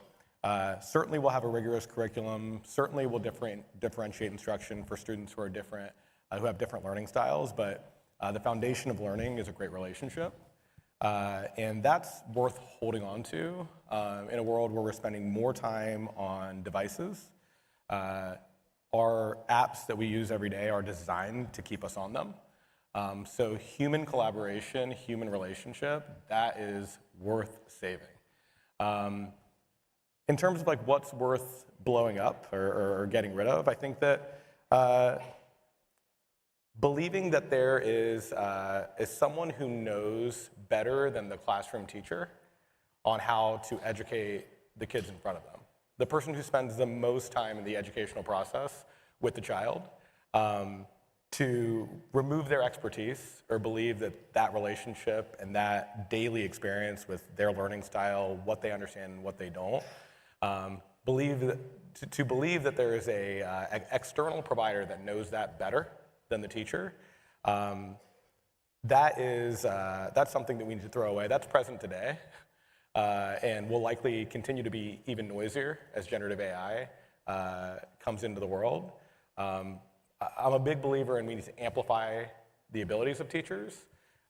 certainly we'll have a rigorous curriculum, certainly we'll differentiate instruction for students who are different, who have different learning styles, but the foundation of learning is a great relationship. And that's worth holding on to in a world where we're spending more time on devices. Our apps that we use every day are designed to keep us on them. So human collaboration, human relationship, that is worth saving. In terms of like what's worth blowing up or getting rid of, I think that believing that there is someone who knows better than the classroom teacher on how to educate the kids in front of them. The person who spends the most time in the educational process with the child, to remove their expertise or believe that that relationship and that daily experience with their learning style, what they understand and what they don't, believe that there is an external provider that knows that better than the teacher, that's something that we need to throw away. That's present today. And will likely continue to be even noisier as generative AI comes into the world. I'm a big believer in we need to amplify the abilities of teachers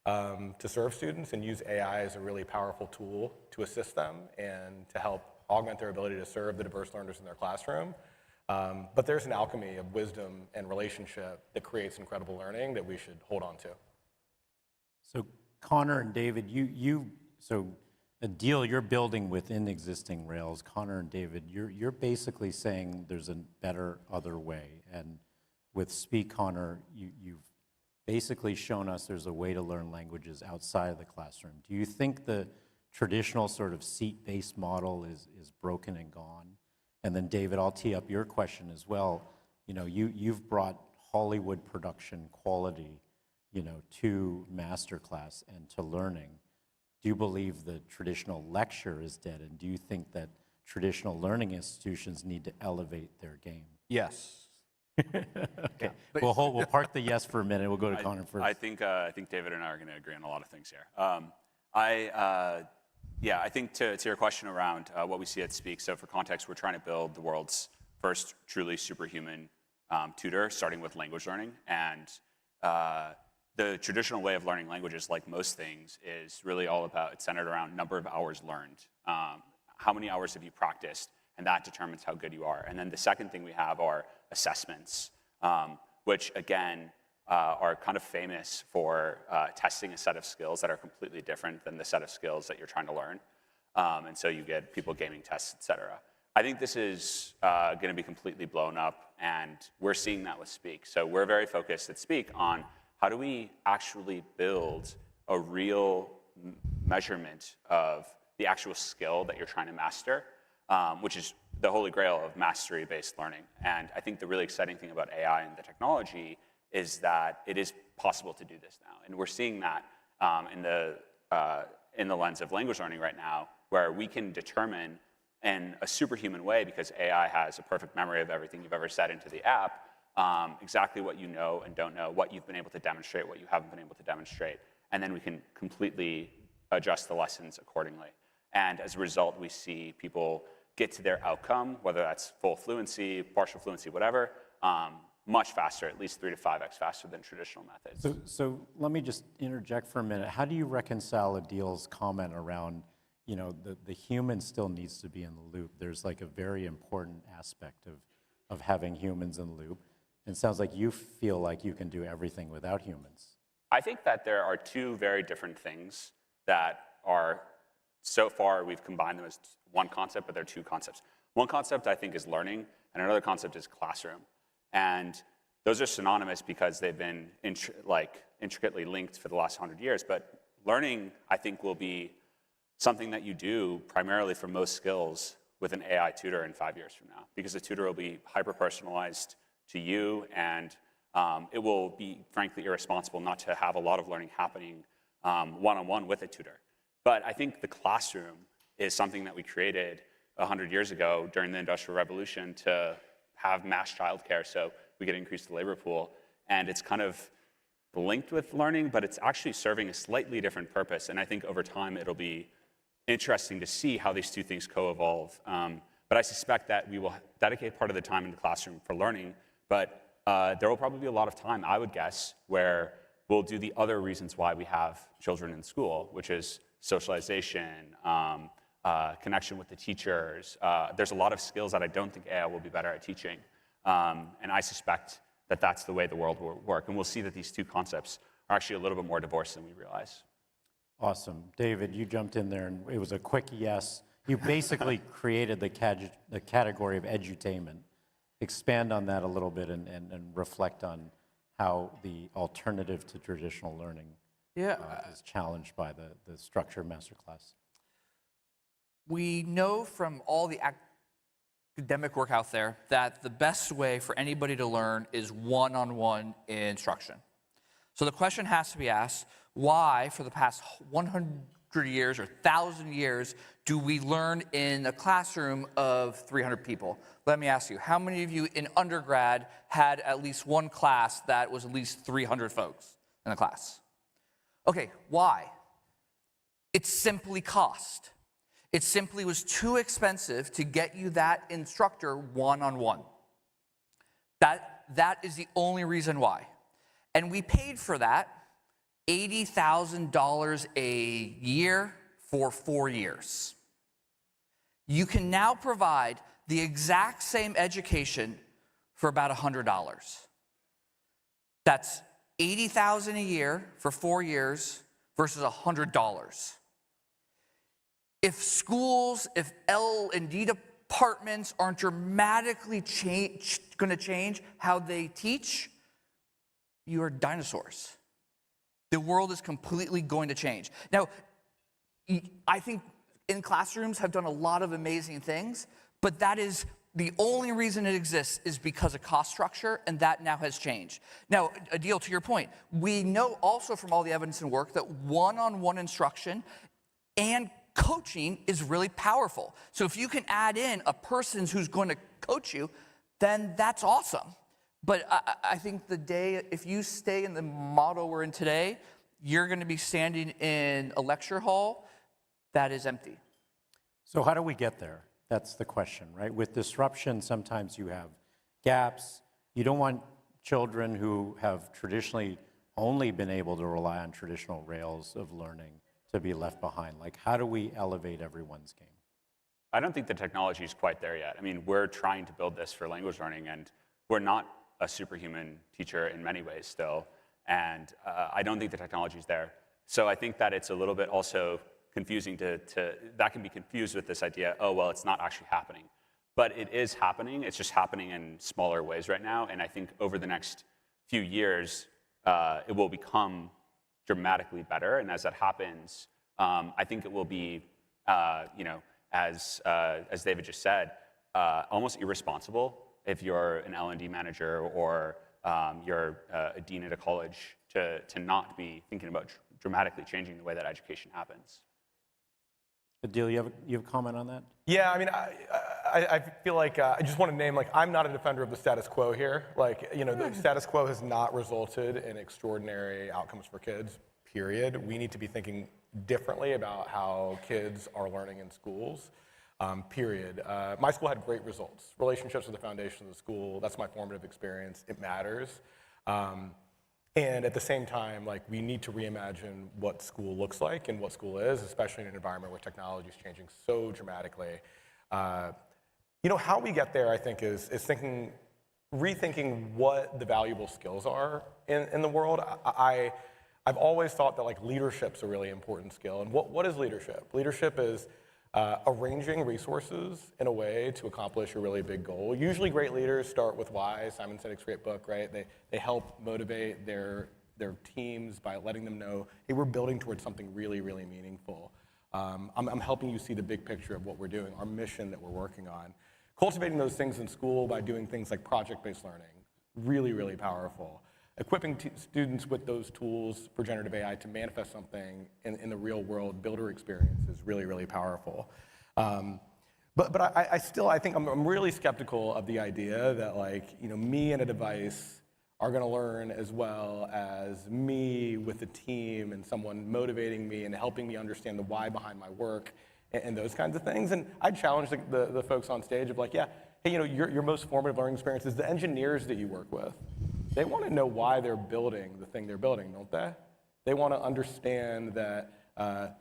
to serve students and use AI as a really powerful tool to assist them and to help augment their ability to serve the diverse learners in their classroom. But there's an alchemy of wisdom and relationship that creates incredible learning that we should hold on to. So Connor and David, so a deal you're building within existing Rails, Connor and David, you're basically saying there's a better other way. And with Speak, Connor, you've basically shown us there's a way to learn languages outside of the classroom. Do you think the traditional sort of seat-based model is broken and gone? And then David, I'll tee up your question as well. You know, you've brought Hollywood production quality, you know, to masterclass and to learning. Do you believe the traditional lecture is dead? And do you think that traditional learning institutions need to elevate their game? Yes. Okay. We'll park the yes for a minute. We'll go to Connor first. I think David and I are going to agree on a lot of things here. I think to your question around what we see at Speak, so for context, we're trying to build the world's first truly superhuman tutor, starting with language learning. And the traditional way of learning languages, like most things, is really all about, it's centered around number of hours learned. How many hours have you practiced? And that determines how good you are. And then the second thing we have are assessments, which again, are kind of famous for testing a set of skills that are completely different than the set of skills that you're trying to learn. And so you get people gaming tests, et cetera. I think this is going to be completely blown up, and we're seeing that with Speak. So we're very focused at Speak on how do we actually build a real measurement of the actual skill that you're trying to master, which is the holy grail of mastery-based learning. And I think the really exciting thing about AI and the technology is that it is possible to do this now. And we're seeing that in the lens of language learning right now, where we can determine in a superhuman way, because AI has a perfect memory of everything you've ever said into the app, exactly what you know and don't know, what you've been able to demonstrate, what you haven't been able to demonstrate, and then we can completely adjust the lessons accordingly. And as a result, we see people get to their outcome, whether that's full fluency, partial fluency, whatever, much faster, at least 3 to 5x faster than traditional methods. So let me just interject for a minute. How do you reconcile Adil's comment around, you know, the human still needs to be in the loop? There's like a very important aspect of having humans in the loop. And it sounds like you feel like you can do everything without humans. I think that there are two very different things that are, so far we've combined them as one concept, but they're two concepts. One concept I think is learning, and another concept is classroom. And those are synonymous because they've been intricately linked for the last 100 years. But learning, I think, will be something that you do primarily for most skills with an AI tutor in 5 years from now, because the tutor will be hyper-personalized to you, and it will be, frankly, irresponsible not to have a lot of learning happening one-on-one with a tutor. But I think the classroom is something that we created 100 years ago during the Industrial Revolution to have mass childcare, so we could increase the labor pool. And it's kind of linked with learning, but it's actually serving a slightly different purpose. And I think over time, it'll be interesting to see how these two things co-evolve. But I suspect that we will dedicate part of the time in the classroom for learning, but there will probably be a lot of time, I would guess, where we'll do the other reasons why we have children in school, which is socialization, connection with the teachers. There's a lot of skills that I don't think AI will be better at teaching. And I suspect that that's the way the world will work. And we'll see that these two concepts are actually a little bit more divorced than we realize. Awesome. David, you jumped in there, and it was a quick yes. You basically created the category of edutainment. Expand on that a little bit and reflect on how the alternative to traditional learning is challenged by the structure of masterclass. We know from all the academic work out there that the best way for anybody to learn is one-on-one instruction. So the question has to be asked, why for the past 100 years or 1,000 years do we learn in a classroom of 300 people? Let me ask you, how many of you in undergrad had at least one class that was at least 300 folks in the class? Okay, why? It's simply cost. It simply was too expensive to get you that instructor one-on-one. That that is the only reason why. And we paid for that $80,000 a year for 4 years. You can now provide the exact same education for about $100. That's $80,000 a year for 4 years versus $100. If schools, if L&D departments aren't dramatically going to change how they teach, you are dinosaurs. The world is completely going to change. Now, I think in classrooms have done a lot of amazing things, but that is the only reason it exists is because of cost structure, and that now has changed. Now, Adil, to your point, we know also from all the evidence and work that one-on-one instruction and coaching is really powerful. So if you can add in a person who's going to coach you, then that's awesome. But I think the day, if you stay in the model we're in today, you're going to be standing in a lecture hall that is empty. So how do we get there? That's the question, right? With disruption, sometimes you have gaps. You don't want children who have traditionally only been able to rely on traditional rails of learning to be left behind. Like, how do we elevate everyone's game? I don't think the technology is quite there yet. I mean, we're trying to build this for language learning, and we're not a superhuman teacher in many ways still. And I don't think the technology is there. So I think that it's a little bit also confusing that can be confused with this idea, oh, well, it's not actually happening. But it is happening. It's just happening in smaller ways right now. And I think over the next few years, it will become dramatically better. And as that happens, I think it will be, as David just said, almost irresponsible if you're an L&D manager or you're a dean at a college to not be thinking about dramatically changing the way that education happens. Adil, you have a comment on that? Yeah, I mean, I feel like I just want to name, like, I'm not a defender of the status quo here. Like, the status quo has not resulted in extraordinary outcomes for kids, period. We need to be thinking differently about how kids are learning in schools, period. My school had great results. Relationships are the foundation of the school. That's my formative experience. It matters. And at the same time, like, we need to reimagine what school looks like and what school is, especially in an environment where technology is changing so dramatically. How we get there, I think, is rethinking what the valuable skills are in the world. I've always thought that, like, leadership's a really important skill. And what is leadership? Leadership is arranging resources in a way to accomplish a really big goal. Usually great leaders start with why. Simon Sinek's great book, right? They help motivate their teams by letting them know, hey, we're building towards something really, really meaningful. I'm helping you see the big picture of what we're doing, our mission that we're working on. Cultivating those things in school by doing things like project-based learning, really, really powerful. Equipping students with those tools for generative AI to manifest something in the real world, builder experience is really, really powerful. But I think I'm really skeptical of the idea that, like, me and a device are going to learn as well as me with a team and someone motivating me and helping me understand the why behind my work and those kinds of things. And I challenge the folks on stage of, like, yeah, hey, your most formative learning experience is the engineers that you work with. They want to know why they're building the thing they're building, don't they? They want to understand that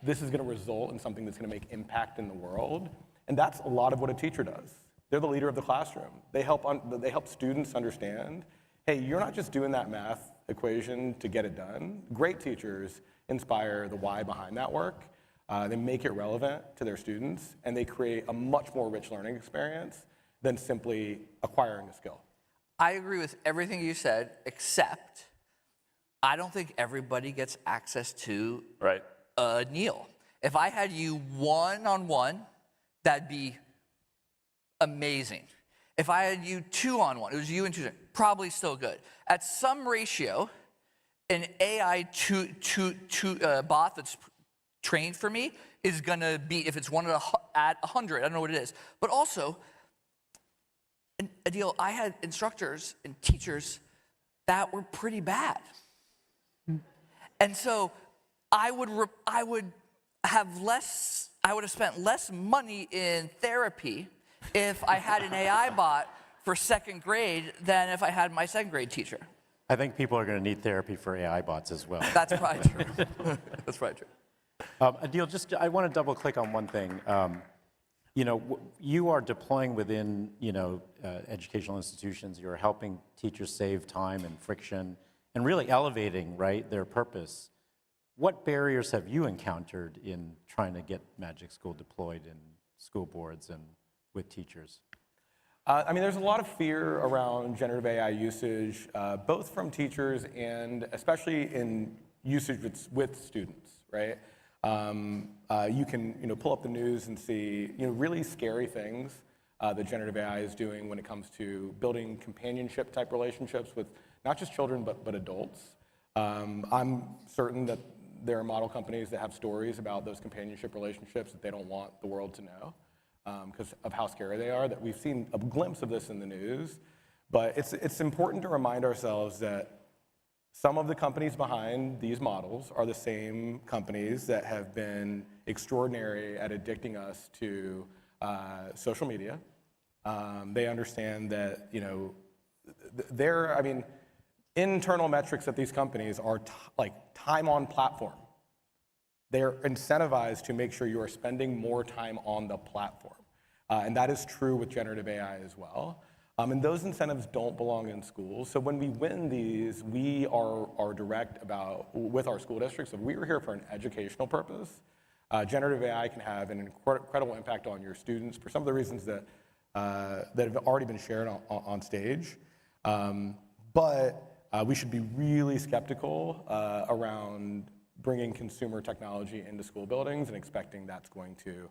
this is going to result in something that's going to make impact in the world. And that's a lot of what a teacher does. They're the leader of the classroom. They help students understand, hey, you're not just doing that math equation to get it done. Great teachers inspire the why behind that work. They make it relevant to their students, and they create a much more rich learning experience than simply acquiring a skill. I agree with everything you said, except I don't think everybody gets access to Neil. If I had you one-on-one, that'd be amazing. If I had you two-on-one, it was you and two, probably still good. At some ratio, an AI bot that's trained for me is gonna be, if it's one at 100, I don't know what it is. But also, Adil, I had instructors and teachers that were pretty bad. And so I would have spent less money in therapy if I had an AI bot for second grade than if I had my second grade teacher. I think people are going to need therapy for AI bots as well. That's probably true. That's probably true. Adil, I want to double click on one thing. You are deploying within, educational institutions. You're helping teachers save time and friction and really elevating, right, their purpose. What barriers have you encountered in trying to get Magic School deployed in school boards and with teachers? There's a lot of fear around generative AI usage, both from teachers and especially in usage with students, right? You can pull up the news and see really scary things that generative AI is doing when it comes to building companionship type relationships with not just children but adults. I'm certain that there are model companies that have stories about those companionship relationships that they don't want the world to know because of how scary they are. That we've seen a glimpse of this in the news, but it's important to remind ourselves that some of the companies behind these models are the same companies that have been extraordinary at addicting us to social media. They understand that, internal metrics at these companies are like time on platform. They're incentivized to make sure you are spending more time on the platform. And that is true with generative AI as well. And those incentives don't belong in schools. So when we win these, we are direct with our school districts. If we were here for an educational purpose, generative AI can have an incredible impact on your students for some of the reasons that have already been shared on stage. But we should be really skeptical around bringing consumer technology into school buildings and expecting that's going to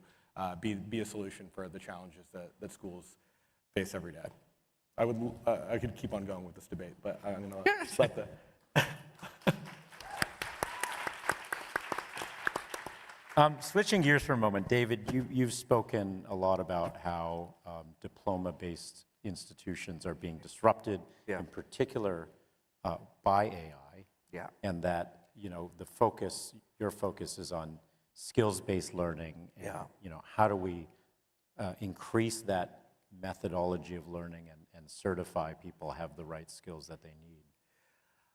be a solution for the challenges that schools face every day. I could keep on going with this debate, but I'm going to let the... Switching gears for a moment, David, you've spoken a lot about how diploma-based institutions are being disrupted, in particular by AI, and that your focus is on skills-based learning. And, how do we increase that methodology of learning and certify people have the right skills that they need?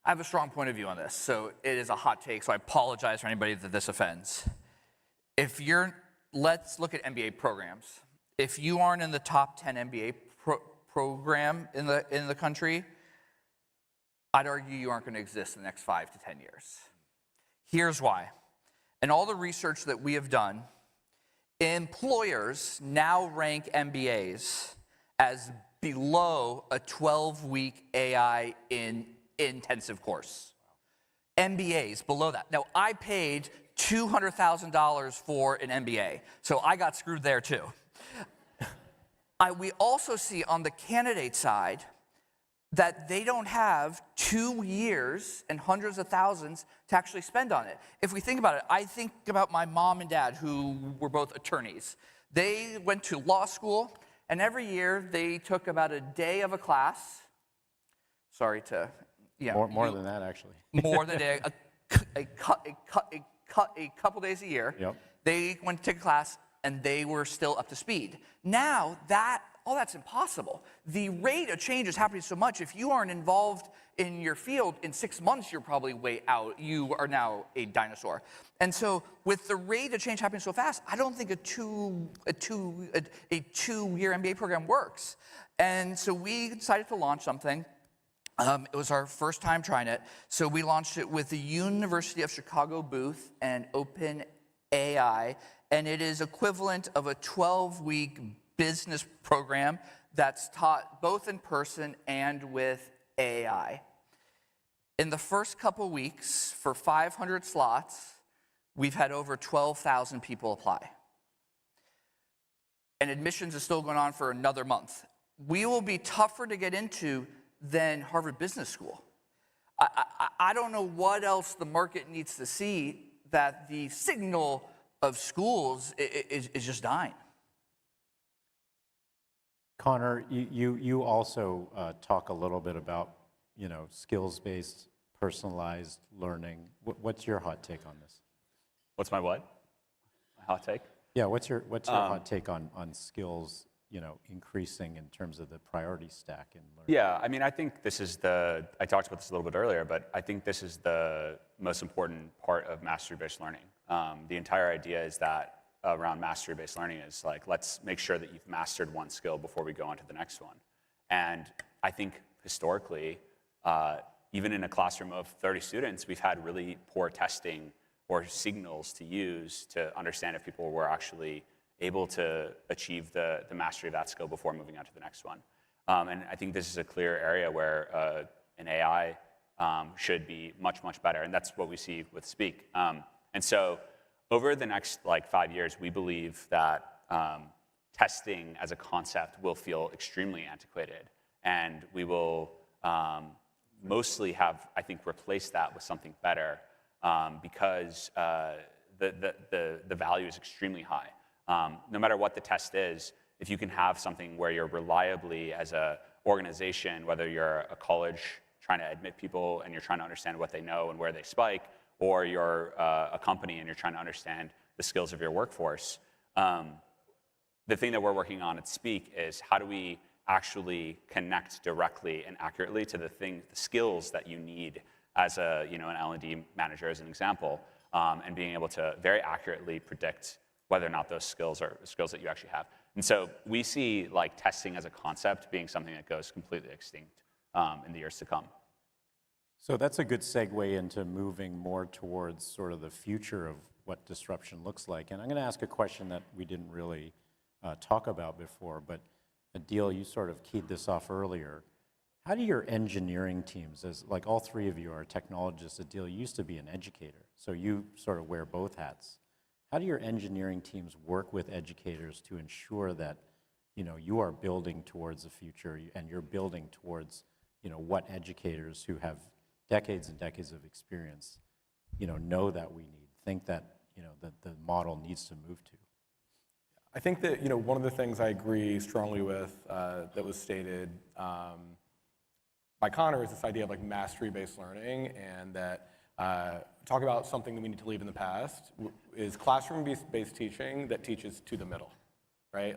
I have a strong point of view on this, so it is a hot take, so I apologize for anybody that this offends. Let's look at MBA programs. If you aren't in the top 10 MBA program in the country, I'd argue you aren't going to exist in the next 5 to 10 years. Here's why. In all the research that we have done, employers now rank MBAs as below a 12-week AI intensive course. MBAs below that. Now, I paid $200,000 for an MBA, so I got screwed there too. We also see on the candidate side that they don't have 2 years and hundreds of thousands to actually spend on it. If we think about it, I think about my mom and dad who were both attorneys. They went to law school, and every year they took about a day of a class. Sorry to, More than that, actually. More than a couple days a year. Yep. They went to take a class, and they were still up to speed. Now, all that's impossible. The rate of change is happening so much. If you aren't involved in your field, in 6 months, you're probably way out. You are now a dinosaur. And so with the rate of change happening so fast, I don't think a two-year MBA program works. And so we decided to launch something. It was our first time trying it. So we launched it with the University of Chicago booth and OpenAI. And it is equivalent of a 12-week business program that's taught both in person and with AI. In the first couple weeks, for 500 slots, we've had over 12,000 people apply. And admissions is still going on for another month. We will be tougher to get into than Harvard Business School. I don't know what else the market needs to see that the signal of schools is just dying. Connor, you also talk a little bit about, skills-based, personalized learning. What's your hot take on this? What's my what? My hot take? Yeah, what's your hot take on skills increasing in terms of the priority stack in learning? Yeah, I mean, I think I talked about this a little bit earlier, but I think this is the most important part of mastery-based learning. The entire idea is that around mastery-based learning is like, let's make sure that you've mastered one skill before we go on to the next one. And I think historically, even in a classroom of 30 students, we've had really poor testing or signals to use to understand if people were actually able to achieve the mastery of that skill before moving on to the next one. And I think this is a clear area where an AI should be much, much better. And that's what we see with Speak. And so over the next 5 years, we believe that testing as a concept will feel extremely antiquated. And we will mostly have, I think, replaced that with something better because the value is extremely high. No matter what the test is, if you can have something where you're reliably, as an organization, whether you're a college trying to admit people and you're trying to understand what they know and where they spike, or you're a company and you're trying to understand the skills of your workforce, the thing that we're working on at Speak is how do we actually connect directly and accurately to the skills that you need as an L&D manager, as an example, and being able to very accurately predict whether or not those skills are skills that you actually have. And so we see testing as a concept being something that goes completely extinct in the years to come. So that's a good segue into moving more towards sort of the future of what disruption looks like. And I'm going to ask a question that we didn't really talk about before, but Adil, you sort of keyed this off earlier. How do your engineering teams, as all three of you are technologists, Adil, you used to be an educator, so you sort of wear both hats. How do your engineering teams work with educators to ensure that you are building towards the future and you're building towards what educators who have decades and decades of experience know that we need, think that that the model needs to move to? I think that one of the things I agree strongly with that was stated by Connor is this idea of mastery-based learning, and that talk about something that we need to leave in the past is classroom-based teaching that teaches to the middle, right?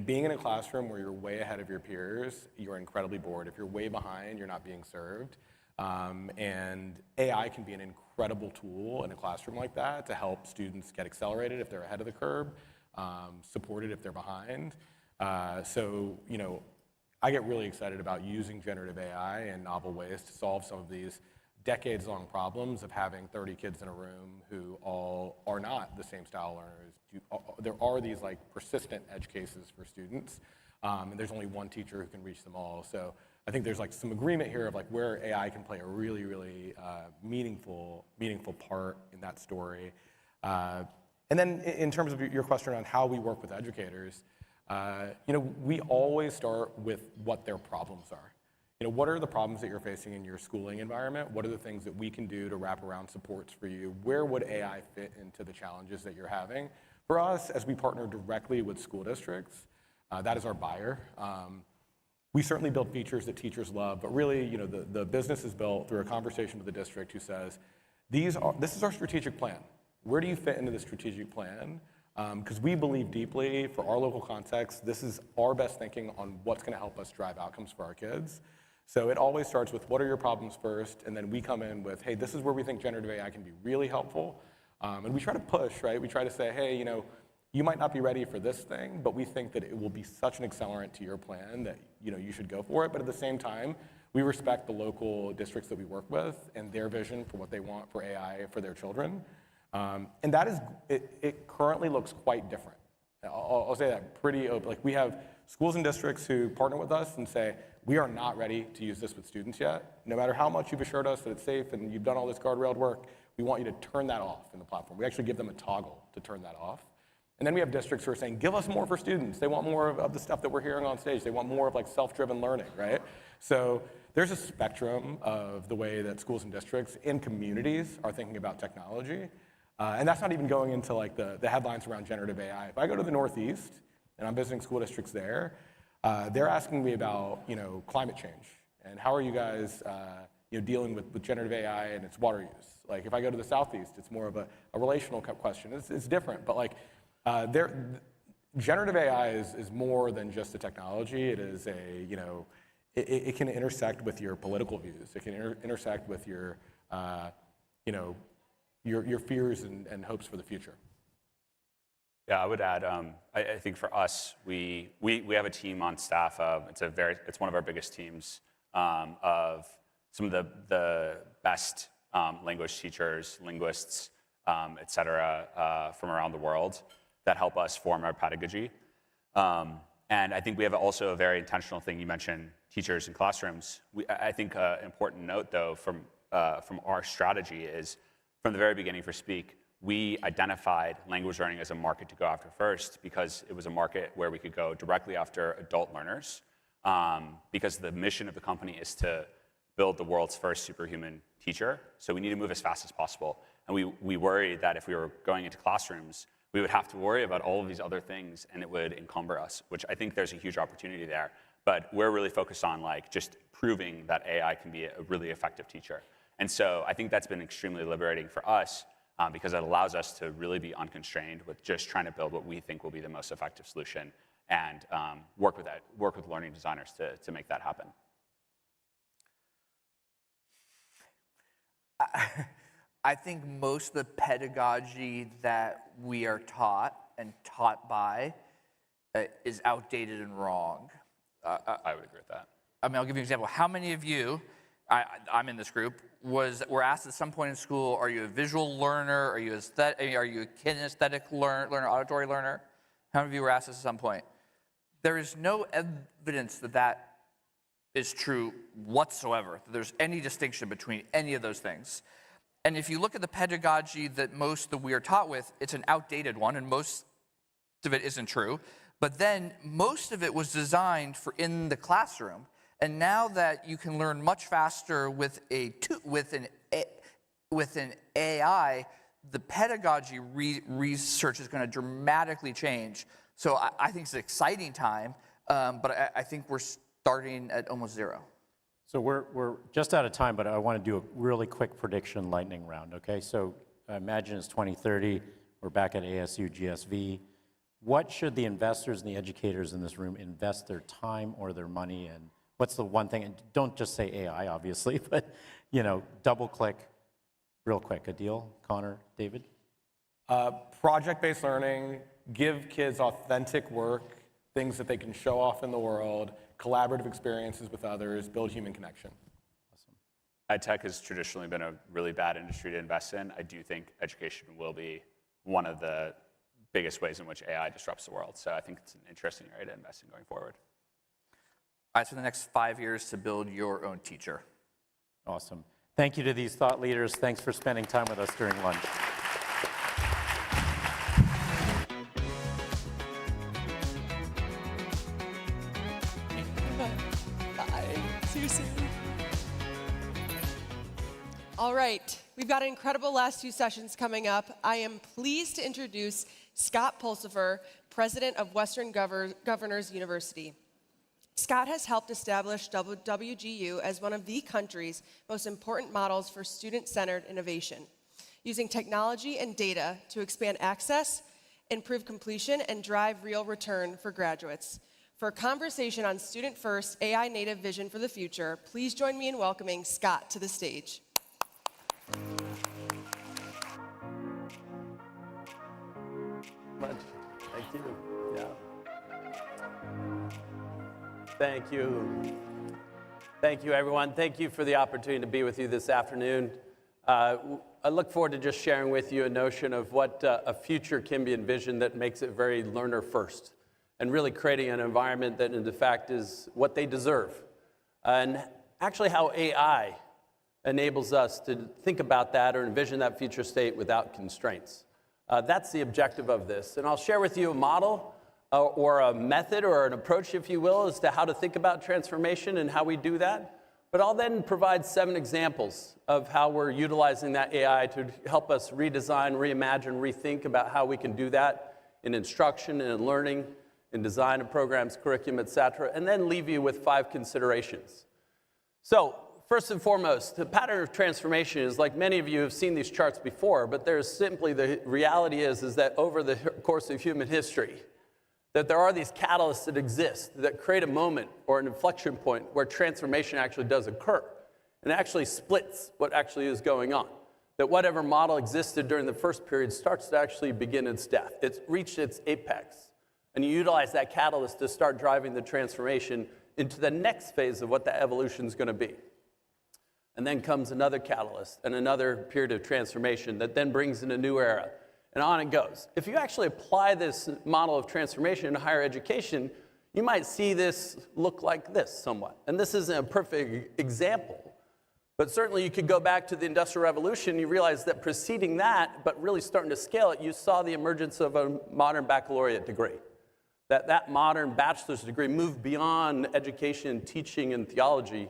Being in a classroom where you're way ahead of your peers, you're incredibly bored. If you're way behind, you're not being served. And AI can be an incredible tool in a classroom like that to help students get accelerated if they're ahead of the curve, supported if they're behind. So I get really excited about using generative AI in novel ways to solve some of these decades-long problems of having 30 kids in a room who all are not the same style learners. There are these persistent edge cases for students, and there's only one teacher who can reach them all. So I think there's some agreement here of where AI can play a really, really meaningful part in that story. And then in terms of your question on how we work with educators, we always start with what their problems are. What are the problems that you're facing in your schooling environment? What are the things that we can do to wrap around supports for you? Where would AI fit into the challenges that you're having? For us, as we partner directly with school districts, that is our buyer. We certainly build features that teachers love, but really, the business is built through a conversation with the district who says, this is our strategic plan. Where do you fit into the strategic plan? Because we believe deeply, for our local context, this is our best thinking on what's going to help us drive outcomes for our kids. So it always starts with what are your problems first, and then we come in with, hey, this is where we think generative AI can be really helpful. And we try to push, right? We try to say, hey, you might not be ready for this thing, but we think that it will be such an accelerant to your plan that you should go for it. But at the same time, we respect the local districts that we work with and their vision for what they want for AI for their children. And that is, it currently looks quite different. I'll say that pretty open. We have schools and districts who partner with us and say, we are not ready to use this with students yet. No matter how much you've assured us that it's safe and you've done all this guardrailed work, we want you to turn that off in the platform. We actually give them a toggle to turn that off. And then we have districts who are saying, give us more for students. They want more of the stuff that we're hearing on stage. They want more of self-driven learning, right? So there's a spectrum of the way that schools and districts and communities are thinking about technology. And that's not even going into the headlines around generative AI. If I go to the Northeast and I'm visiting school districts there, they're asking me about climate change and how are you guys dealing with generative AI and its water use. If I go to the Southeast, it's more of a relational question. It's different, but generative AI is more than just a technology. It is a, it can intersect with your political views. It can intersect with your, your fears and hopes for the future. Yeah, I would add. I think for us, we have a team on staff. It's one of our biggest teams of some of the best language teachers, linguists, et cetera, from around the world that help us form our pedagogy. And I think we have also a very intentional thing. You mentioned teachers in classrooms. I think an important note, though, from our strategy is from the very beginning for Speak, we identified language learning as a market to go after first because it was a market where we could go directly after adult learners because the mission of the company is to build the world's first superhuman teacher. So we need to move as fast as possible. And we worried that if we were going into classrooms, we would have to worry about all of these other things and it would encumber us, which I think there's a huge opportunity there. But we're really focused on just proving that AI can be a really effective teacher. And so I think that's been extremely liberating for us because it allows us to really be unconstrained with just trying to build what we think will be the most effective solution and work with learning designers to make that happen. I think most of the pedagogy that we are taught and taught by is outdated and wrong. I would agree with that. I mean, I'll give you an example. How many of you, I'm in this group, were asked at some point in school, are you a visual learner? Are you a kinesthetic learner, auditory learner? How many of you were asked this at some point? There is no evidence that is true whatsoever, that there's any distinction between any of those things. And if you look at the pedagogy that most that we are taught with, it's an outdated one, and most of it isn't true. But then most of it was designed for in the classroom. And now that you can learn much faster with an AI, the pedagogy research is going to dramatically change. So I think it's an exciting time, but I think we're starting at almost zero. So we're just out of time, but I want to do a really quick prediction lightning round, okay? So imagine it's 2030, we're back at ASU+GSV. What should the investors and the educators in this room invest their time or their money in? What's the one thing, and don't just say AI, obviously, but double click real quick. Adil, Connor, David? Project-based learning, give kids authentic work, things that they can show off in the world, collaborative experiences with others, build human connection. Awesome. EdTech has traditionally been a really bad industry to invest in. I do think education will be one of the biggest ways in which AI disrupts the world. So I think it's an interesting area to invest in going forward. All right, so the next 5 years to build your own teacher. Awesome. Thank you to these thought leaders. Thanks for spending time with us during lunch. Bye. See you soon. All right, we've got incredible last two sessions coming up. I am pleased to introduce Scott Pulsifer, president of Western Governors University. Scott has helped establish WGU as one of the country's most important models for student-centered innovation, using technology and data to expand access, improve completion, and drive real return for graduates. For a conversation on student-first, AI-native vision for the future, please join me in welcoming Scott to the stage. Thank you. Yeah. Thank you. Thank you, everyone. Thank you for the opportunity to be with you this afternoon. I look forward to just sharing with you a notion of what a future can be envisioned that makes it very learner first and really creating an environment that, in fact, is what they deserve. And actually how AI enables us to think about that or envision that future state without constraints. That's the objective of this. And I'll share with you a model or a method or an approach, if you will, as to how to think about transformation and how we do that. But I'll then provide 7 examples of how we're utilizing that AI to help us redesign, reimagine, rethink about how we can do that in instruction and in learning, in design of programs, curriculum, et cetera, and then leave you with 5 considerations. So, first and foremost, the pattern of transformation is, like many of you have seen these charts before, but there's simply the reality is that over the course of human history, that there are these catalysts that exist that create a moment or an inflection point where transformation actually does occur and actually splits what actually is going on. That whatever model existed during the first period starts to actually begin its death. It's reached its apex. And you utilize that catalyst to start driving the transformation into the next phase of what that evolution is going to be. And then comes another catalyst and another period of transformation that then brings in a new era. And on it goes. If you actually apply this model of transformation in higher education, you might see this look like this somewhat. And this isn't a perfect example, but certainly you could go back to the Industrial Revolution, you realize that preceding that, but really starting to scale it, you saw the emergence of a modern baccalaureate degree. That modern bachelor's degree moved beyond education, teaching, and theology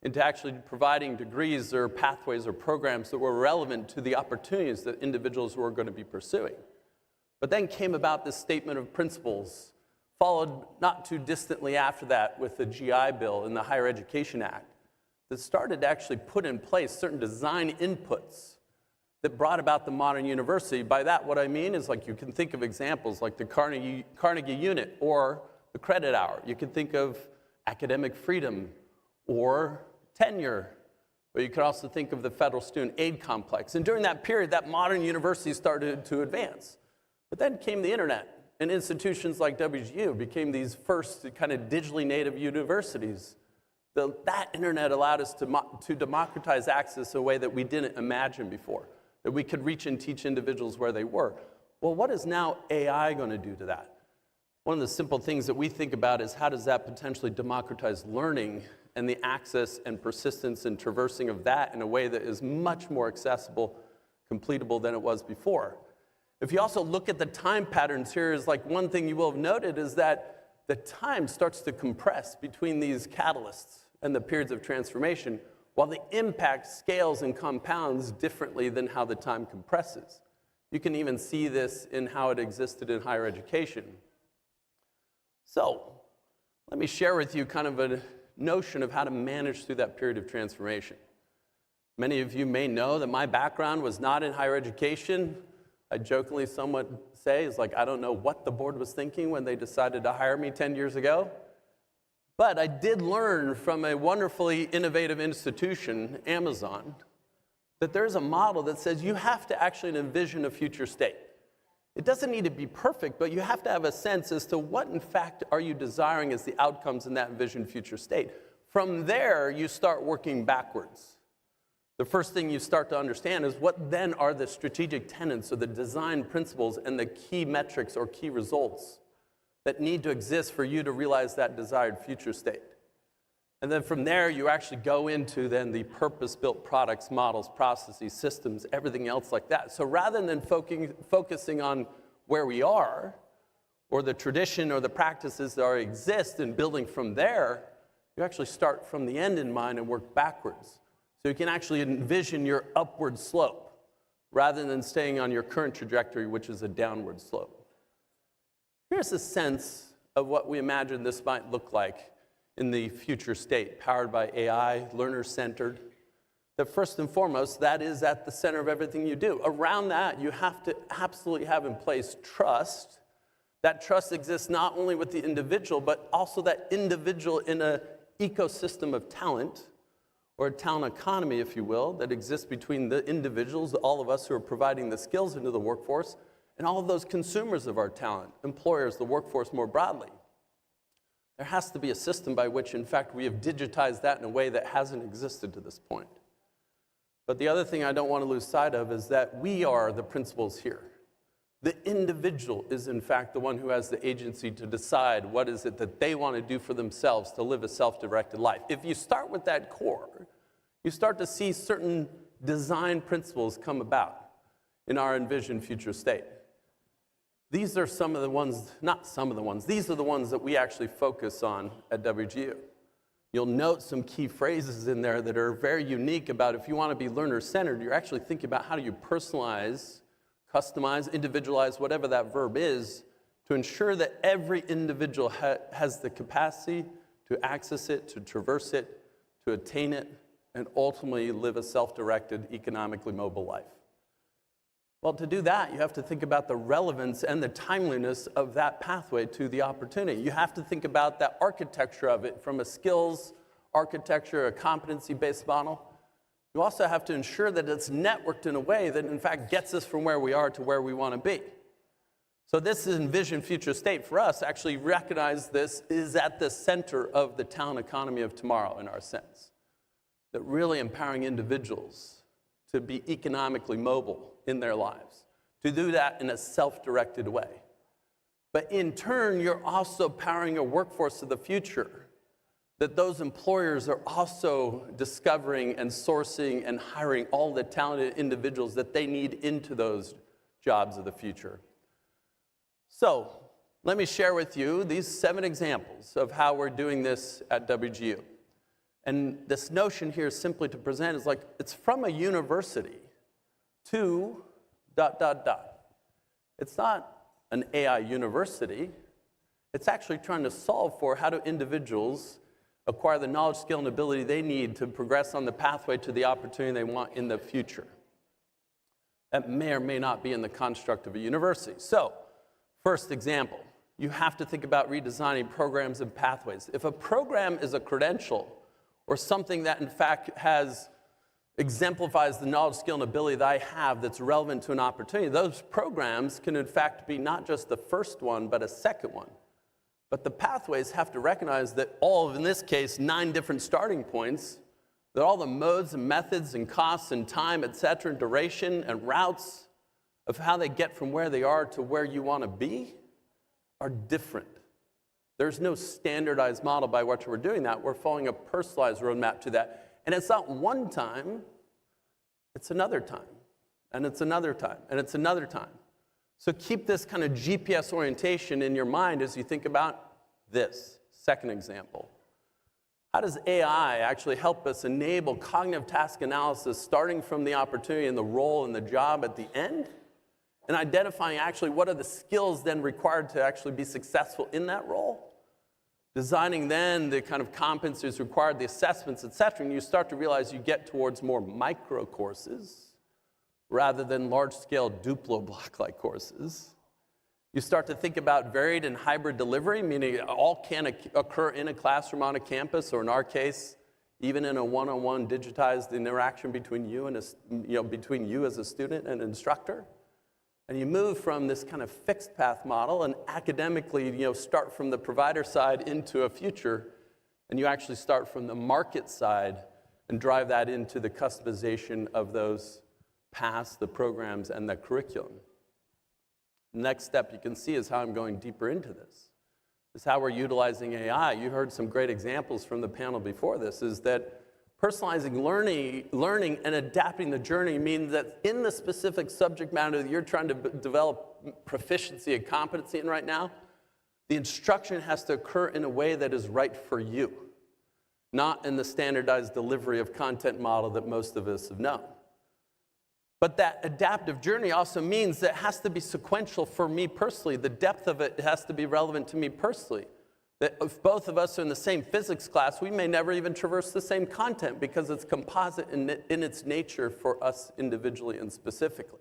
into actually providing degrees or pathways or programs that were relevant to the opportunities that individuals were going to be pursuing. But then came about this statement of principles, followed not too distantly after that with the GI Bill and the Higher Education Act, that started to actually put in place certain design inputs that brought about the modern university. By that, what I mean is, like, you can think of examples like the Carnegie Unit or the credit hour. You can think of academic freedom or tenure, but you could also think of the federal student aid complex. And during that period, that modern university started to advance. But then came the internet, and institutions like WGU became these first kind of digitally native universities. That internet allowed us to democratize access in a way that we didn't imagine before, that we could reach and teach individuals where they were. Well, what is now AI going to do to that? One of the simple things that we think about is how does that potentially democratize learning and the access and persistence and traversing of that in a way that is much more accessible, completable than it was before. If you also look at the time patterns here, is like one thing you will have noted is that the time starts to compress between these catalysts and the periods of transformation, while the impact scales and compounds differently than how the time compresses. You can even see this in how it existed in higher education. So, let me share with you kind of a notion of how to manage through that period of transformation. Many of you may know that my background was not in higher education. I jokingly somewhat say, is like, I don't know what the board was thinking when they decided to hire me 10 years ago. But I did learn from a wonderfully innovative institution, Amazon, that there's a model that says you have to actually envision a future state. It doesn't need to be perfect, but you have to have a sense as to what, in fact, are you desiring as the outcomes in that envisioned future state. From there, you start working backwards. The first thing you start to understand is what then are the strategic tenets or the design principles and the key metrics or key results that need to exist for you to realize that desired future state. And then from there, you actually go into then the purpose-built products, models, processes, systems, everything else like that. So rather than focusing on where we are, or the tradition or the practices that already exist and building from there, you actually start from the end in mind and work backwards. So you can actually envision your upward slope, rather than staying on your current trajectory, which is a downward slope. Here's a sense of what we imagine this might look like in the future state, powered by AI, learner-centered. That first and foremost, that is at the center of everything you do. Around that, you have to absolutely have in place trust. That trust exists not only with the individual, but also that individual in an ecosystem of talent, or a talent economy, if you will, that exists between the individuals, all of us who are providing the skills into the workforce, and all of those consumers of our talent, employers, the workforce more broadly. There has to be a system by which, in fact, we have digitized that in a way that hasn't existed to this point. But the other thing I don't want to lose sight of is that we are the principals here. The individual is, in fact, the one who has the agency to decide what is it that they want to do for themselves to live a self-directed life. If you start with that core, you start to see certain design principles come about in our envisioned future state. These are some of the ones, not some of the ones, these are the ones that we actually focus on at WGU. You'll note some key phrases in there that are very unique about if you want to be learner-centered, you're actually thinking about how do you personalize, customize, individualize, whatever that verb is, to ensure that every individual has the capacity to access it, to traverse it, to attain it, and ultimately live a self-directed, economically mobile life. Well, to do that, you have to think about the relevance and the timeliness of that pathway to the opportunity. You have to think about that architecture of it from a skills architecture, a competency-based model. You also have to ensure that it's networked in a way that, in fact, gets us from where we are to where we want to be. So this is Envision Future State for us. Actually recognize this is at the center of the talent economy of tomorrow, in our sense. That really empowering individuals to be economically mobile in their lives, to do that in a self-directed way. But in turn, you're also powering a workforce of the future, that those employers are also discovering and sourcing and hiring all the talented individuals that they need into those jobs of the future. So let me share with you these 7 examples of how we're doing this at WGU. And this notion here is simply to present is like, it's from a university to ... It's not an AI university. It's actually trying to solve for how do individuals acquire the knowledge, skill, and ability they need to progress on the pathway to the opportunity they want in the future. That may or may not be in the construct of a university. So, first example, you have to think about redesigning programs and pathways. If a program is a credential or something that in fact exemplifies the knowledge, skill, and ability that I have that's relevant to an opportunity, those programs can in fact be not just the first one, but a second one. But the pathways have to recognize that all of, in this case, 9 different starting points, that all the modes and methods and costs and time, et cetera, and duration and routes of how they get from where they are to where you want to be are different. There's no standardized model by which we're doing that. We're following a personalized roadmap to that. And it's not one time, it's another time, and it's another time, and it's another time. So keep this kind of GPS orientation in your mind as you think about this. Second example. How does AI actually help us enable cognitive task analysis starting from the opportunity and the role and the job at the end, and identifying actually what are the skills then required to actually be successful in that role? Designing then the kind of competencies required, the assessments, et cetera, and you start to realize you get towards more micro courses rather than large-scale Duplo block-like courses. You start to think about varied and hybrid delivery, meaning all can occur in a classroom on a campus, or in our case, even in a one-on-one digitized interaction between you and between you as a student and instructor. And you move from this kind of fixed path model and academically, start from the provider side into a future, and you actually start from the market side and drive that into the customization of those paths, the programs, and the curriculum. Next step you can see is how I'm going deeper into this. Is how we're utilizing AI. You heard some great examples from the panel before this, is that personalizing learning and adapting the journey means that in the specific subject matter that you're trying to develop proficiency and competency in right now, the instruction has to occur in a way that is right for you, not in the standardized delivery of content model that most of us have known. But that adaptive journey also means that it has to be sequential for me personally. The depth of it has to be relevant to me personally. That if both of us are in the same physics class, we may never even traverse the same content because it's composite in its nature for us individually and specifically.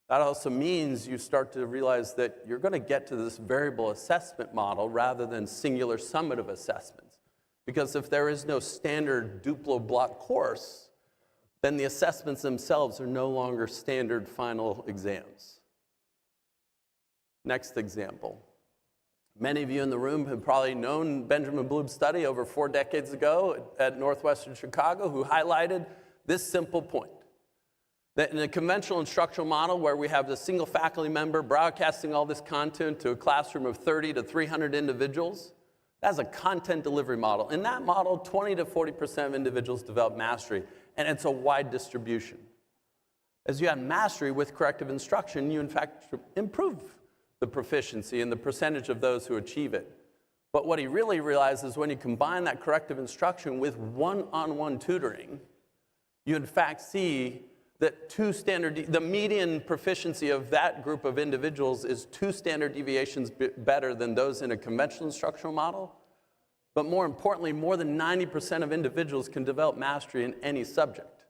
That also means you start to realize that you're going to get to this variable assessment model rather than singular summative assessments. Because if there is no standard Duplo block course, then the assessments themselves are no longer standard final exams. Next example. Many of you in the room have probably known Benjamin Bloom's study over 4 decades ago at Northwestern Chicago, who highlighted this simple point. That in a conventional instructional model where we have the single faculty member broadcasting all this content to a classroom of 30 to 300 individuals, that's a content delivery model. In that model, 20 to 40% of individuals develop mastery, and it's a wide distribution. As you have mastery with corrective instruction, you in fact improve the proficiency and the percentage of those who achieve it. But what he really realizes when you combine that corrective instruction with one-on-one tutoring, you in fact see that the median proficiency of that group of individuals is 2 standard deviations better than those in a conventional instructional model. But more importantly, more than 90% of individuals can develop mastery in any subject.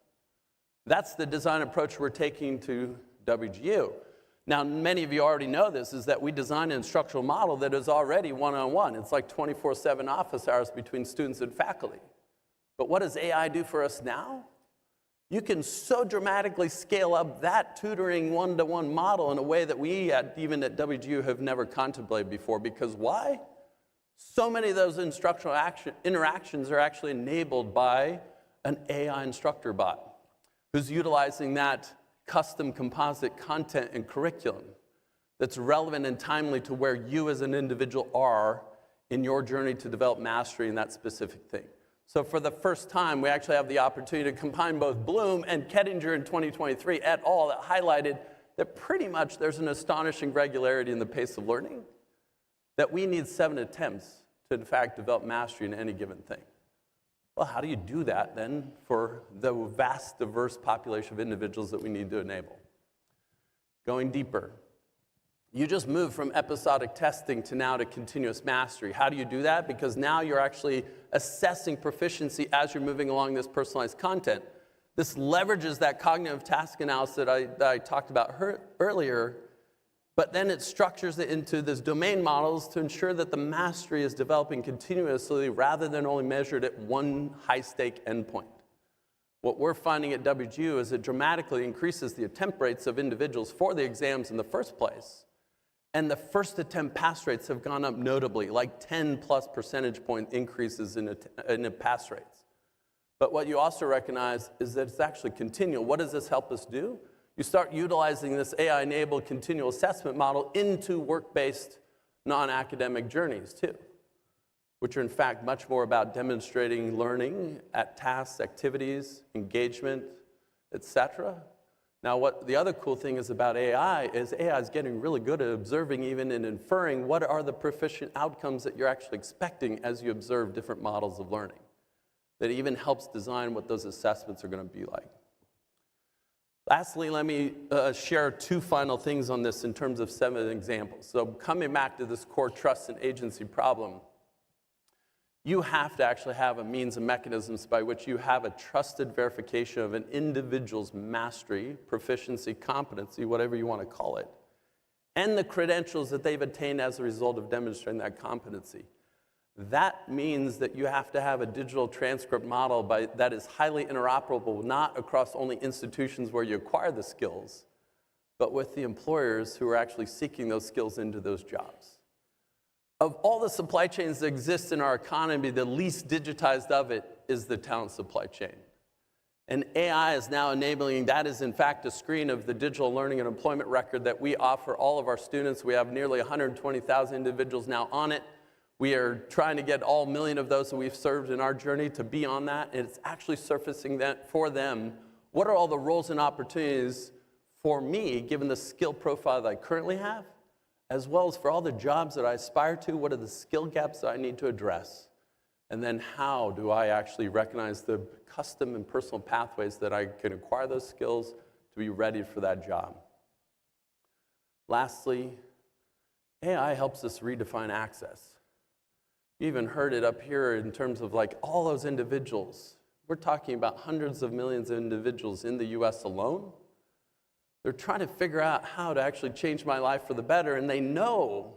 That's the design approach we're taking to WGU. Now, many of you already know this, is that we designed an instructional model that is already one-on-one. It's like 24/7 office hours between students and faculty. But what does AI do for us now? You can so dramatically scale up that tutoring one-to-one model in a way that we, even at WGU, have never contemplated before. Because why? So many of those instructional interactions are actually enabled by an AI instructor bot who's utilizing that custom composite content and curriculum that's relevant and timely to where you as an individual are in your journey to develop mastery in that specific thing. So for the first time, we actually have the opportunity to combine both Bloom and Kettinger in 2023 et al. That highlighted that pretty much there's an astonishing regularity in the pace of learning, that we need 7 attempts to, in fact, develop mastery in any given thing. Well, how do you do that, then, for the vast, diverse population of individuals that we need to enable? Going deeper. You just moved from episodic testing to now to continuous mastery. How do you do that? Because now you're actually assessing proficiency as you're moving along this personalized content. This leverages that cognitive task analysis that I talked about earlier, but then it structures it into this domain models to ensure that the mastery is developing continuously rather than only measured at one high-stake endpoint. What we're finding at WGU is it dramatically increases the attempt rates of individuals for the exams in the first place. And the first attempt pass rates have gone up notably, like 10+ percentage point increases in the pass rates. But what you also recognize is that it's actually continual. What does this help us do? You start utilizing this AI-enabled continual assessment model into work-based non-academic journeys too, which are in fact much more about demonstrating learning at tasks, activities, engagement, etc. Now, what the other cool thing is about AI is getting really good at observing even and inferring what are the proficient outcomes that you're actually expecting as you observe different models of learning. That even helps design what those assessments are going to be like. Lastly, let me share 2 final things on this in terms of 7 examples. So coming back to this core trust and agency problem, you have to actually have a means and mechanisms by which you have a trusted verification of an individual's mastery, proficiency, competency, whatever you want to call it, and the credentials that they've attained as a result of demonstrating that competency. That means that you have to have a digital transcript model that is highly interoperable, not across only institutions where you acquire the skills, but with the employers who are actually seeking those skills into those jobs. Of all the supply chains that exist in our economy, the least digitized of it is the talent supply chain. And AI is now enabling, that is in fact a screen of the digital learning and employment record that we offer all of our students. We have nearly 120,000 individuals now on it. We are trying to get all 1 million of those that we've served in our journey to be on that, and it's actually surfacing that for them. What are all the roles and opportunities for me, given the skill profile that I currently have, as well as for all the jobs that I aspire to? What are the skill gaps that I need to address? And then how do I actually recognize the custom and personal pathways that I can acquire those skills to be ready for that job? Lastly, AI helps us redefine access. You even heard it up here in terms of like all those individuals. We're talking about hundreds of millions of individuals in the US alone. They're trying to figure out how to actually change my life for the better, and they know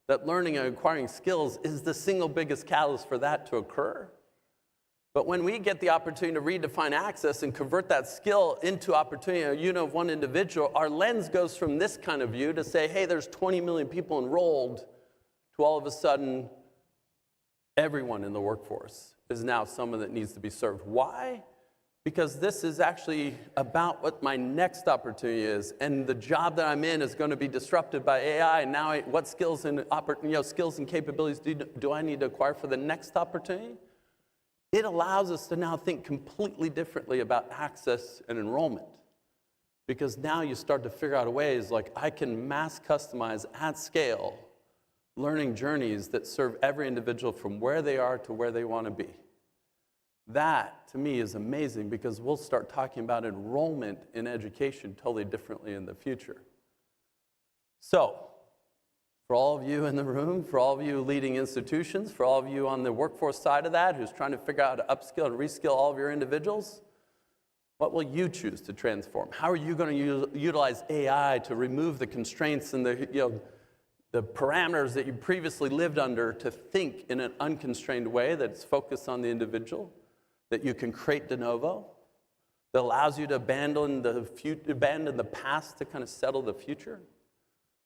that learning and acquiring skills is the single biggest catalyst for that to occur. But when we get the opportunity to redefine access and convert that skill into opportunity, a unit of one individual, our lens goes from this kind of view to say, hey, there's 20 million people enrolled, to all of a sudden, everyone in the workforce is now someone that needs to be served. Why? Because this is actually about what my next opportunity is, and the job that I'm in is going to be disrupted by AI. And now, what skills and skills and capabilities do I need to acquire for the next opportunity? It allows us to now think completely differently about access and enrollment, because now you start to figure out ways like I can mass customize at scale learning journeys that serve every individual from where they are to where they want to be. That, to me, is amazing, because we'll start talking about enrollment in education totally differently in the future. So, for all of you in the room, for all of you leading institutions, for all of you on the workforce side of that who's trying to figure out how to upskill and reskill all of your individuals, What will you choose to transform? How are you going to utilize AI to remove the constraints and the parameters that you previously lived under to think in an unconstrained way that's focused on the individual, that you can create de novo, that allows you to abandon the past to kind of settle the future?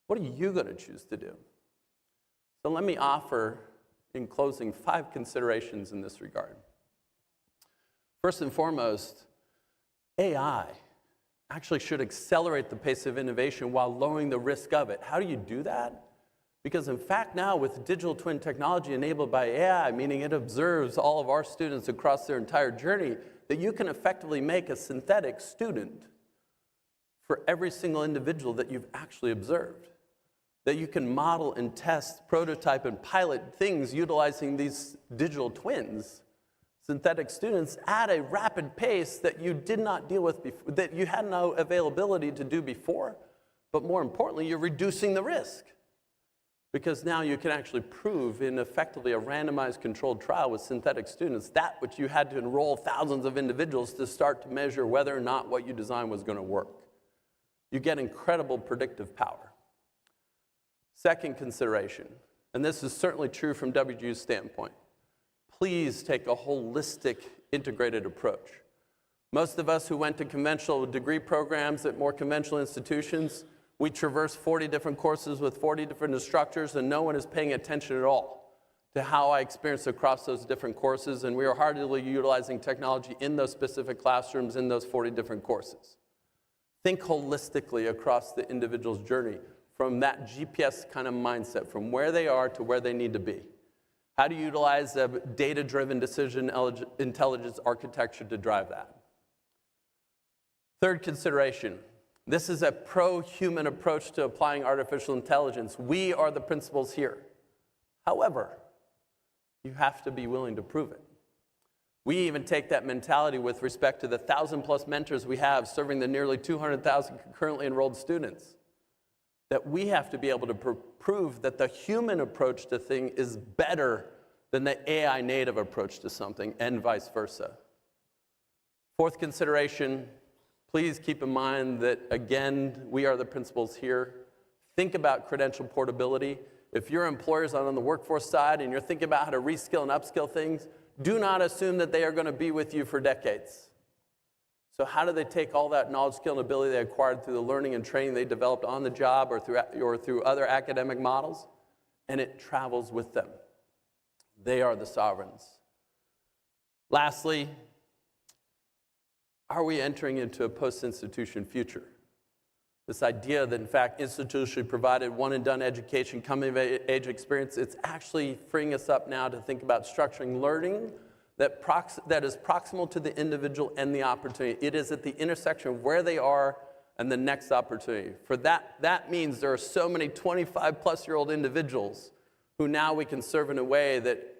What are you going to choose to do? So let me offer, in closing, 5 considerations in this regard. First and foremost, AI actually should accelerate the pace of innovation while lowering the risk of it. How do you do that? Because in fact now with digital twin technology enabled by AI, meaning it observes all of our students across their entire journey, that you can effectively make a synthetic student for every single individual that you've actually observed. That you can model and test, prototype, and pilot things utilizing these digital twins, synthetic students, at a rapid pace that you did not deal with before, that you had no availability to do before. But more importantly, you're reducing the risk. Because now you can actually prove in effectively a randomized controlled trial with synthetic students that which you had to enroll thousands of individuals to start to measure whether or not what you designed was going to work. You get incredible predictive power. Second consideration, and this is certainly true from WGU's standpoint, please take a holistic, integrated approach. Most of us who went to conventional degree programs at more conventional institutions, we traverse 40 different courses with 40 different instructors, and no one is paying attention at all to how I experienced across those different courses, and we are hardly utilizing technology in those specific classrooms in those 40 different courses. Think holistically across the individual's journey from that GPS kind of mindset, from where they are to where they need to be. How do you utilize a data-driven decision intelligence architecture to drive that? Third consideration, this is a pro-human approach to applying artificial intelligence. We are the principals here. However, you have to be willing to prove it. We even take that mentality with respect to the 1,000+ mentors we have serving the nearly 200,000 concurrently enrolled students, that we have to be able to prove that the human approach to things is better than the AI native approach to something, and vice versa. Fourth consideration, please keep in mind that, again, we are the principals here. Think about credential portability. If your employer's on the workforce side and you're thinking about how to reskill and upskill things, do not assume that they are going to be with you for decades. So how do they take all that knowledge, skill, and ability they acquired through the learning and training they developed on the job or through other academic models, and it travels with them? They are the sovereigns. Lastly, are we entering into a post-institution future? This idea that, in fact, institutionally provided one-and-done education, coming-of-age experience, it's actually freeing us up now to think about structuring learning that is proximal to the individual and the opportunity. It is at the intersection of where they are and the next opportunity. For that means there are so many 25-plus-year-old individuals who now we can serve in a way that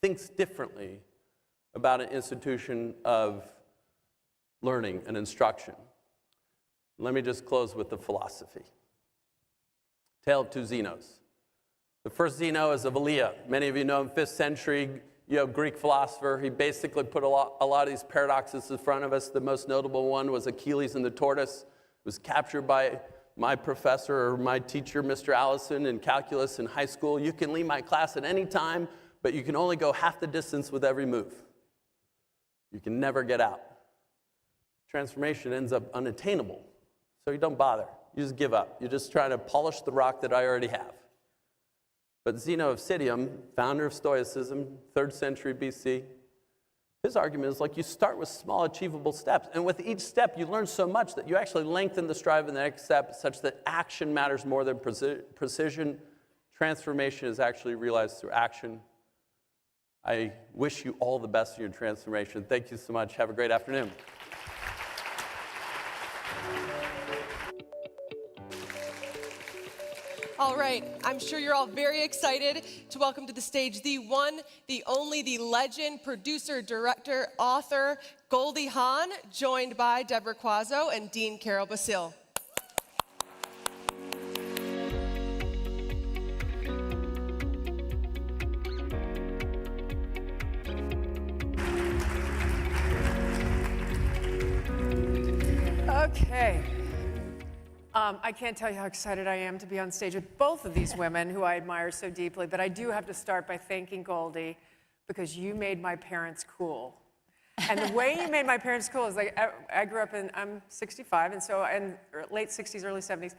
thinks differently about an institution of learning and instruction. Let me just close with the philosophy. Tale of two Zenos. The first Zeno is of Aleia. Many of you know him, 5th century Greek philosopher. He basically put a lot of these paradoxes in front of us. The most notable one was Achilles and the tortoise. It was captured by my professor or my teacher, Mr. Allison, in calculus in high school. You can leave my class at any time, but you can only go half the distance with every move. You can never get out. Transformation ends up unattainable, so you don't bother. You just give up. You're just trying to polish the rock that I already have. But Zeno of Citium, founder of Stoicism, 3rd century BC, his argument is like you start with small achievable steps. And with each step, you learn so much that you actually lengthen the stride in the next step such that action matters more than precision. Transformation is actually realized through action. I wish you all the best in your transformation. Thank you so much. Have a great afternoon. All right, I'm sure you're all very excited to welcome to the stage the one, the only, the legend, producer, director, author, Goldie Hawn, joined by Deborah Quazzo and Dean Carol Basile. Okay. I can't tell you how excited I am to be on stage with both of these women who I admire so deeply, but I do have to start by thanking Goldie because you made my parents cool. And the way you made my parents cool is like, I grew up I'm 65, and so in late 60s, early 70s,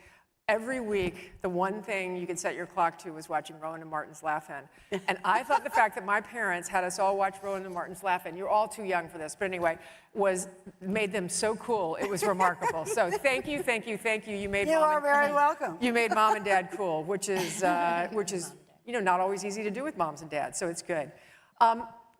every week, the one thing you could set your clock to was watching Rowan and Martin's Laugh-In. And I thought the fact that my parents had us all watch Rowan and Martin's Laugh-In, you're all too young for this, but anyway, made them so cool. It was remarkable. So thank you, thank you, thank you. You are very welcome. You made mom and dad cool, which is not always easy to do with moms and dads, so it's good.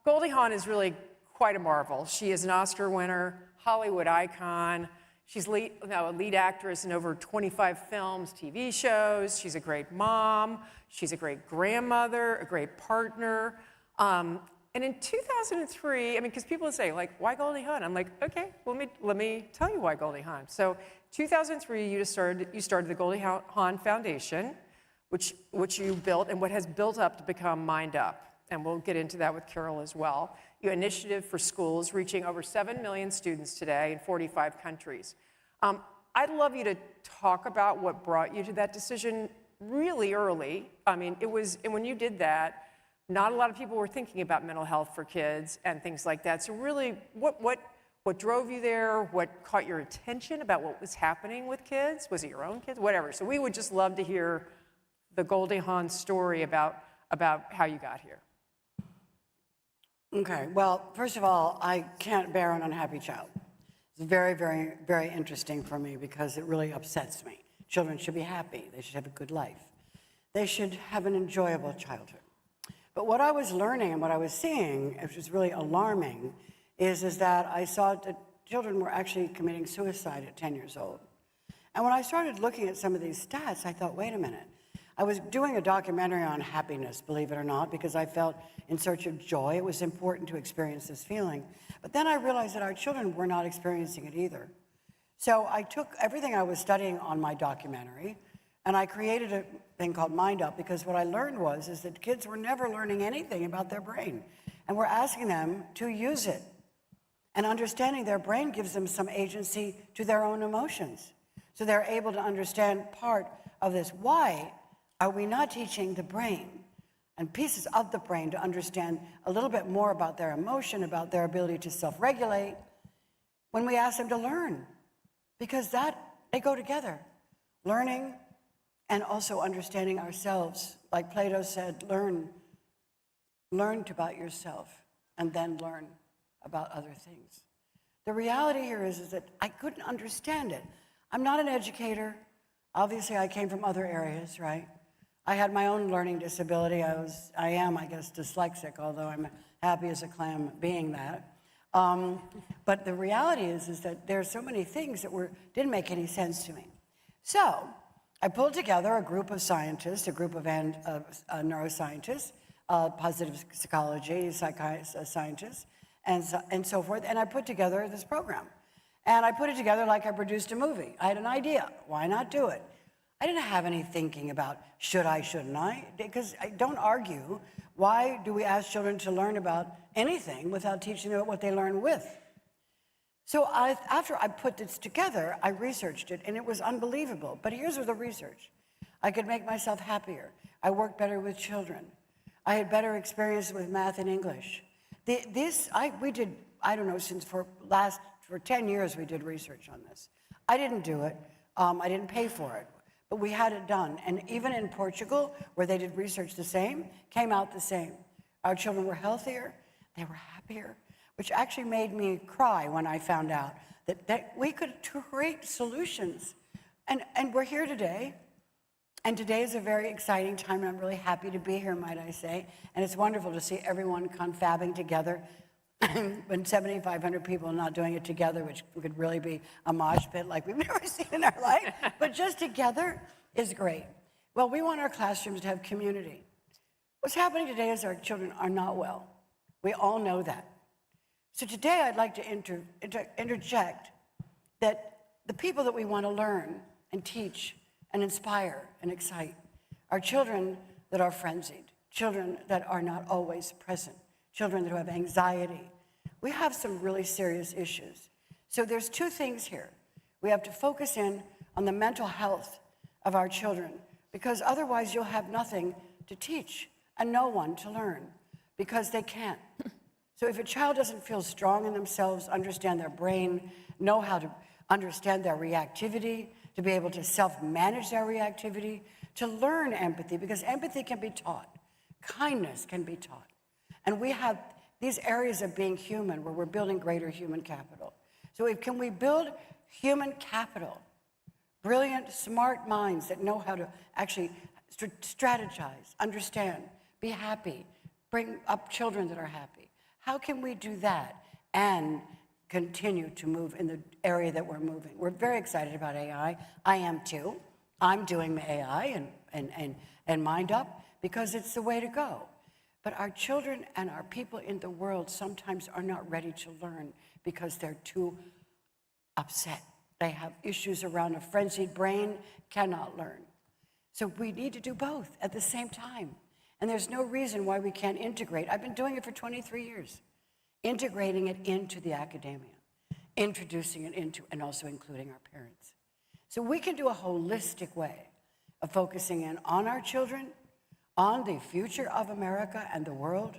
Goldie Hawn is really quite a marvel. She is an Oscar winner, Hollywood icon. She's a lead actress in over 25 films, TV shows. She's a great mom. She's a great grandmother, a great partner. And in 2003, because people say, like, why Goldie Hawn? I'm like, okay, let me tell you why Goldie Hawn. So 2003, you started the Goldie Hawn Foundation, which you built and what has built up to become Mind Up. And we'll get into that with Carol as well. Your initiative for schools reaching over 7 million students today in 45 countries. I'd love you to talk about what brought you to that decision really early. And when you did that, not a lot of people were thinking about mental health for kids and things like that. So really, what drove you there? What caught your attention about what was happening with kids? Was it your own kids? Whatever. So we would just love to hear the Goldie Hawn story about how you got here. Okay, well, first of all, I can't bear an unhappy child. It's very, very, very interesting for me because it really upsets me. Children should be happy. They should have a good life. They should have an enjoyable childhood. But what I was learning and what I was seeing, which was really alarming, is that I saw that children were actually committing suicide at 10 years old. And when I started looking at some of these stats, I thought, wait a minute. I was doing a documentary on happiness, believe it or not, because I felt in search of joy. It was important to experience this feeling. But then I realized that our children were not experiencing it either. So I took everything I was studying on my documentary, and I created a thing called Mind Up, because what I learned is that kids were never learning anything about their brain. And we're asking them to use it. And understanding their brain gives them some agency to their own emotions. So they're able to understand part of this. Why are we not teaching the brain and pieces of the brain to understand a little bit more about their emotion, about their ability to self-regulate, when we ask them to learn? Because they go together. Learning and also understanding ourselves. Like Plato said, learn about yourself and then learn about other things. The reality here is that I couldn't understand it. I'm not an educator. Obviously, I came from other areas, right? I had my own learning disability. I am, dyslexic, although I'm happy as a clam being that. But the reality is that there are so many things that didn't make any sense to me. So I pulled together a group of scientists, a group of neuroscientists, positive psychology scientists, and so forth, and I put together this program. And I put it together like I produced a movie. I had an idea. Why not do it? I didn't have any thinking about should I, shouldn't I? Because I don't argue. Why do we ask children to learn about anything without teaching them what they learn with? So after I put this together, I researched it, and it was unbelievable. But here's the research. I could make myself happier. I worked better with children. I had better experience with math and English. We did, I don't know, for 10 years we did research on this. I didn't do it. I didn't pay for it. But we had it done. And even in Portugal, where they did research the same, came out the same. Our children were healthier, they were happier, which actually made me cry when I found out that we could create solutions. And we're here today. And today is a very exciting time, and I'm really happy to be here, might I say. And it's wonderful to see everyone confabbing together. When 7,500 people are not doing it together, which could really be a mosh pit like we've never seen in our life, but just together is great. Well, we want our classrooms to have community. What's happening today is our children are not well. We all know that. So today I'd like to interject that the people that we want to learn and teach and inspire and excite are children that are frenzied, children that are not always present, children that have anxiety. We have some really serious issues. So there's two things here. We have to focus in on the mental health of our children, because otherwise you'll have nothing to teach and no one to learn, because they can't. So if a child doesn't feel strong in themselves, understand their brain, know how to understand their reactivity, to be able to self-manage their reactivity, to learn empathy, because empathy can be taught, kindness can be taught. And we have these areas of being human where we're building greater human capital. So can we build human capital, brilliant, smart minds that know how to actually strategize, understand, be happy, bring up children that are happy? How can we do that and continue to move in the area that we're moving? We're very excited about AI. I am too. I'm doing the AI and Mind Up because it's the way to go. But our children and our people in the world sometimes are not ready to learn because they're too upset. They have issues around a frenzied brain, cannot learn. So we need to do both at the same time. And there's no reason why we can't integrate. I've been doing it for 23 years, integrating it into the academia, introducing it into, and also including our parents. So we can do a holistic way of focusing in on our children, on the future of America and the world,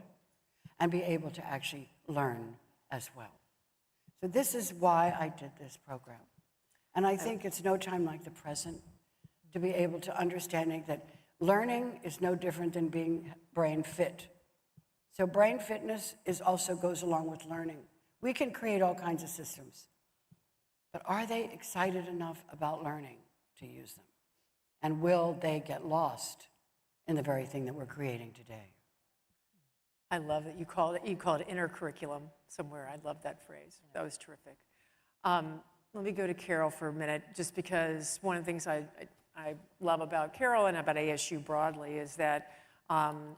and be able to actually learn as well. So this is why I did this program. And I think it's no time like the present to be able to understanding that learning is no different than being brain fit. So brain fitness also goes along with learning. We can create all kinds of systems, but are they excited enough about learning to use them? And will they get lost in the very thing that we're creating today? I love that you called it inner curriculum somewhere. I love that phrase. That was terrific. Let me go to Carol for a minute, just because one of the things I love about Carol and about ASU broadly is that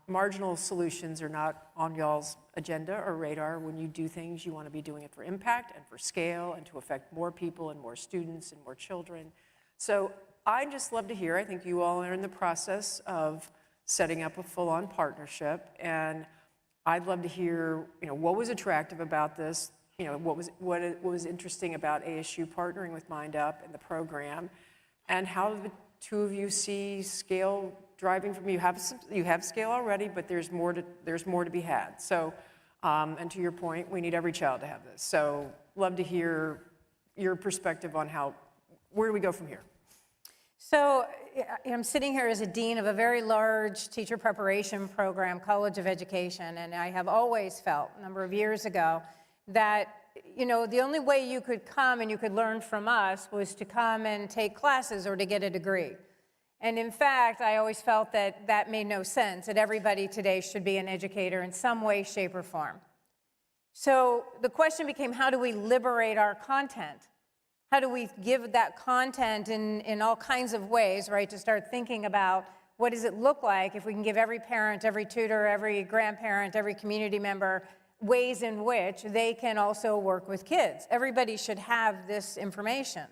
marginal solutions are not on y'all's agenda or radar. When you do things, you want to be doing it for impact and for scale and to affect more people and more students and more children. So I just love to hear, I think you all are in the process of setting up a full-on partnership, and I'd love to hear, what was attractive about this, what was interesting about ASU partnering with Mind Up and the program, and how the two of you see scale driving from you. You have scale already, but there's more to be had. So, and to your point, we need every child to have this. So, love to hear your perspective on where do we go from here? So I'm sitting here as a dean of a very large teacher preparation program, College of Education, and I have always felt, a number of years ago, that the only way you could come and you could learn from us was to come and take classes or to get a degree. And in fact, I always felt that made no sense, that everybody today should be an educator in some way, shape, or form. So the question became, how do we liberate our content? How do we give that content in all kinds of ways, right, to start thinking about what does it look like if we can give every parent, every tutor, every grandparent, every community member ways in which they can also work with kids. Everybody should have this information,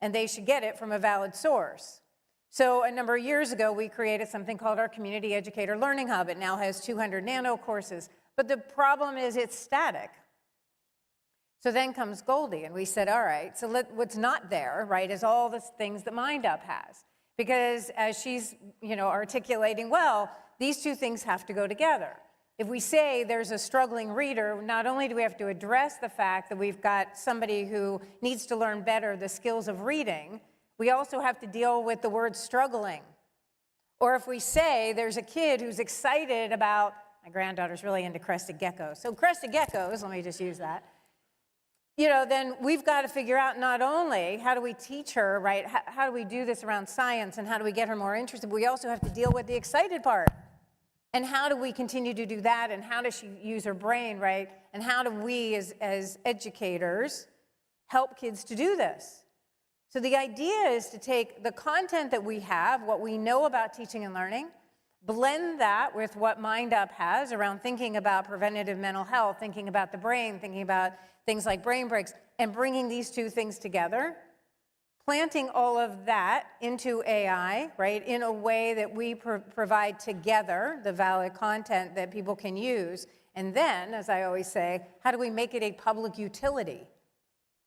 and they should get it from a valid source. So a number of years ago, we created something called our Community Educator Learning Hub. It now has 200 nano courses, but the problem is it's static. So then comes Goldie, and we said, all right, so what's not there, right, is all the things that Mind Up has. Because as she's, articulating well, these two things have to go together. If we say there's a struggling reader, not only do we have to address the fact that we've got somebody who needs to learn better the skills of reading, we also have to deal with the word struggling. Or if we say there's a kid who's excited about, my granddaughter's really into crested geckos, so crested geckos, let me just use that, then we've got to figure out not only how do we teach her, right, how do we do this around science and how do we get her more interested, but we also have to deal with the excited part. And how do we continue to do that, and how does she use her brain, right? And how do we as educators help kids to do this? So the idea is to take the content that we have, what we know about teaching and learning, blend that with what Mind Up has around thinking about preventative mental health, thinking about the brain, thinking about things like brain breaks, and bringing these two things together, planting all of that into AI, right, in a way that we provide together the valid content that people can use. And then, as I always say, how do we make it a public utility?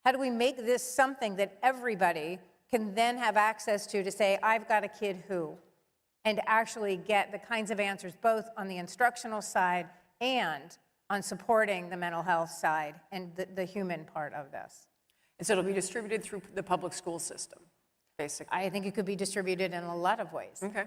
How do we make this something that everybody can then have access to say, I've got a kid who, and actually get the kinds of answers both on the instructional side and on supporting the mental health side and the human part of this. And so it'll be distributed through the public school system, basically. I think it could be distributed in a lot of ways. Okay.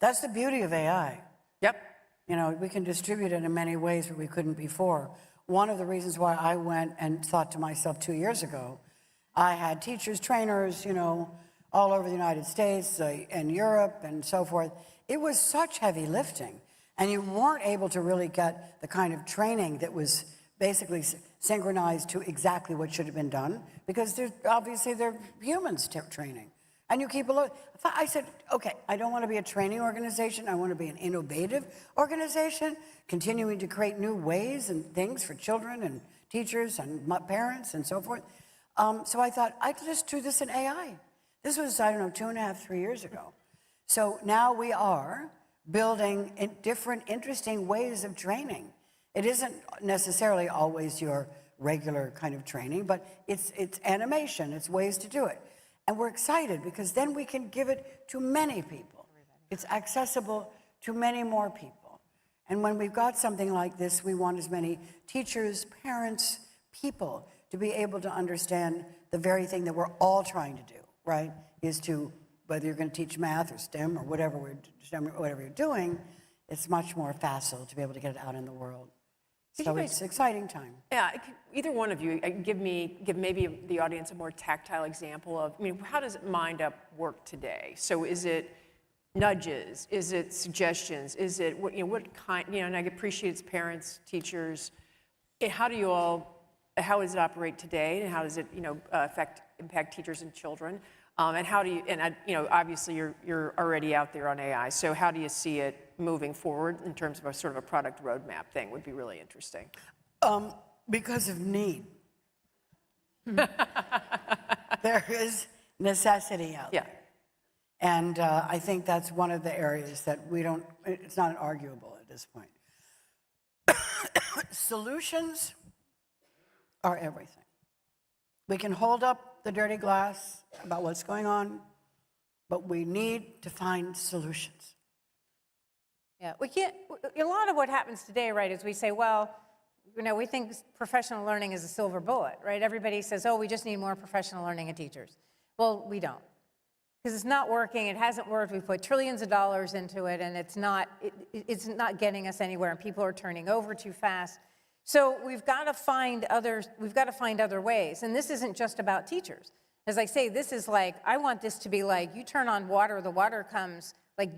That's the beauty of AI. Yep. You know, we can distribute it in many ways where we couldn't before. One of the reasons why I went and thought to myself 2 years ago, I had teachers, trainers, you know, all over the United States and Europe and so forth. It was such heavy lifting, and you weren't able to really get the kind of training that was basically synchronized to exactly what should have been done, because obviously they're humans training. And you keep a look. I said, okay, I don't want to be a training organization. I want to be an innovative organization, continuing to create new ways and things for children and teachers and parents and so forth. So I thought, I'd just do this in AI. This was, I don't know, 2.5, 3 years ago. So now we are building different, interesting ways of training. It isn't necessarily always your regular kind of training, but it's animation, it's ways to do it. And we're excited because then we can give it to many people. It's accessible to many more people. And when we've got something like this, we want as many teachers, parents, people to be able to understand the very thing that we're all trying to do, right? Is to, whether you're going to teach math or STEM or whatever you're doing, it's much more facile to be able to get it out in the world. So it's an exciting time. Yeah, either one of you, give maybe the audience a more tactile example of, I mean, how does Mind Up work today? So is it nudges? Is it suggestions? Is it, what kind, and I appreciate it's parents, teachers. How does it operate today, and how does it, impact teachers and children? And how do you, obviously you're already out there on AI, so how do you see it moving forward in terms of a sort of a product roadmap thing would be really interesting. Because of need. There is necessity out there. And I think that's one of the areas that it's not arguable at this point. Solutions are everything. We can hold up the dirty glass about what's going on, but we need to find solutions. Yeah, we can't, a lot of what happens today, right, is we say, well, we think professional learning is a silver bullet, right? Everybody says, oh, we just need more professional learning in teachers. Well, we don't. Because it's not working, it hasn't worked, we've put trillions of dollars into it, and it's not getting us anywhere, and people are turning over too fast. So we've got to find other ways, and this isn't just about teachers. As I say, this is like, I want this to be like, you turn on water, the water comes. Like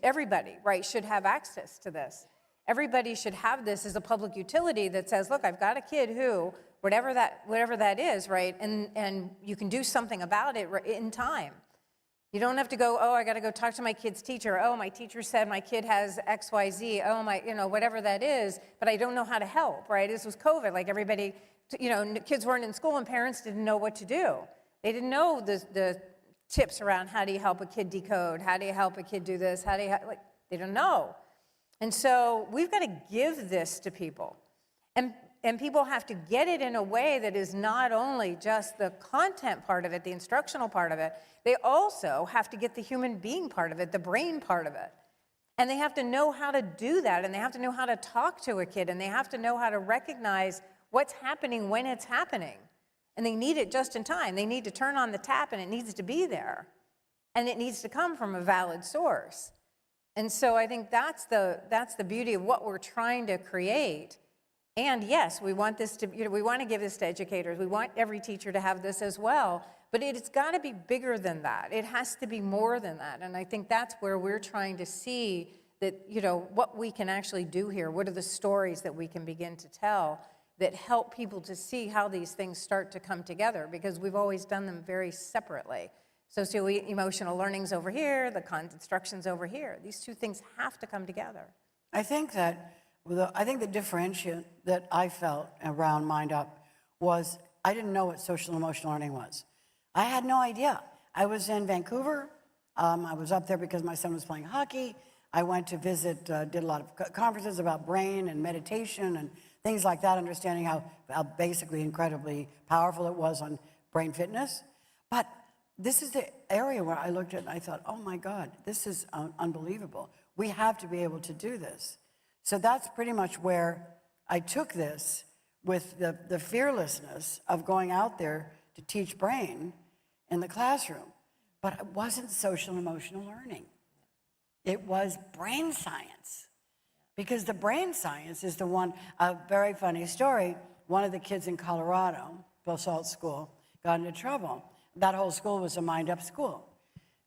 everybody, right, should have access to this. Everybody should have this as a public utility that says, look, I've got a kid who, whatever that is, right, and you can do something about it in time. You don't have to go, oh, I got to go talk to my kid's teacher. Oh, my teacher said my kid has XYZ. Oh, whatever that is, but I don't know how to help, right? This was COVID, like everybody, kids weren't in school and parents didn't know what to do. They didn't know the tips around how do you help a kid decode, how do you help a kid do this, they don't know. And so we've got to give this to people. And people have to get it in a way that is not only just the content part of it, the instructional part of it, they also have to get the human being part of it, the brain part of it. And they have to know how to do that, and they have to know how to talk to a kid, and they have to know how to recognize what's happening when it's happening. And they need it just in time. They need to turn on the tap, and it needs to be there. And it needs to come from a valid source. And so I think that's the beauty of what we're trying to create. And yes, we want this to, we want to give this to educators. We want every teacher to have this as well. But it's got to be bigger than that. It has to be more than that. And I think that's where we're trying to see that, what we can actually do here. What are the stories that we can begin to tell that help people to see how these things start to come together, because we've always done them very separately. Socio-emotional learning's over here, the instruction's over here. These two things have to come together. I think the differentiation that I felt around Mind Up was I didn't know what social emotional learning was. I had no idea. I was in Vancouver. I was up there because my son was playing hockey. I went to visit, did a lot of conferences about brain and meditation and things like that, understanding how basically incredibly powerful it was on brain fitness. But this is the area where I looked at and I thought, oh my God, this is unbelievable. We have to be able to do this. So that's pretty much where I took this with the fearlessness of going out there to teach brain in the classroom. But it wasn't social emotional learning. It was brain science. Because the brain science is the one, a very funny story, one of the kids in Colorado, Basalt School, got into trouble. That whole school was a mind-up school.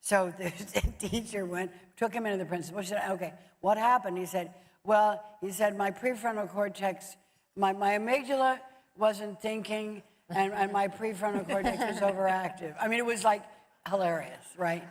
So the teacher took him into the principal. She said, okay, what happened? He said, well, my prefrontal cortex, my amygdala wasn't thinking, and my prefrontal cortex was overactive. I mean, it was like hilarious, right?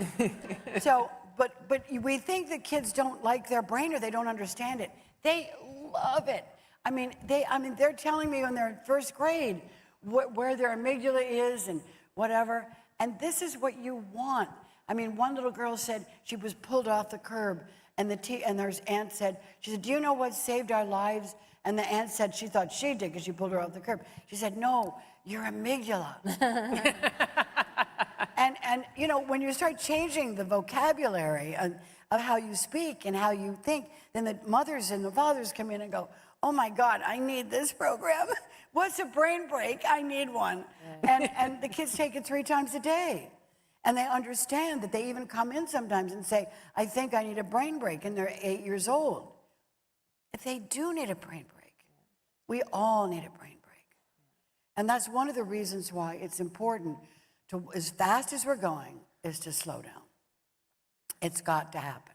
But we think that kids don't like their brain or they don't understand it. They love it. I mean, they're telling me when they're in first grade where their amygdala is and whatever. And this is what you want. I mean, one little girl said she was pulled off the curb, and her aunt said, she said, do you know what saved our lives? And the aunt said she thought she did because she pulled her off the curb. She said, no, your amygdala. And you know, when you start changing the vocabulary of how you speak and how you think, then the mothers and the fathers come in and go, oh my God, I need this program. What's a brain break? I need one. And the kids take it 3 times a day. And they understand that they even come in sometimes and say, I think I need a brain break, and they're 8 years old. If they do need a brain break, we all need a brain break. And that's one of the reasons why it's important to, as fast as we're going, is to slow down. It's got to happen.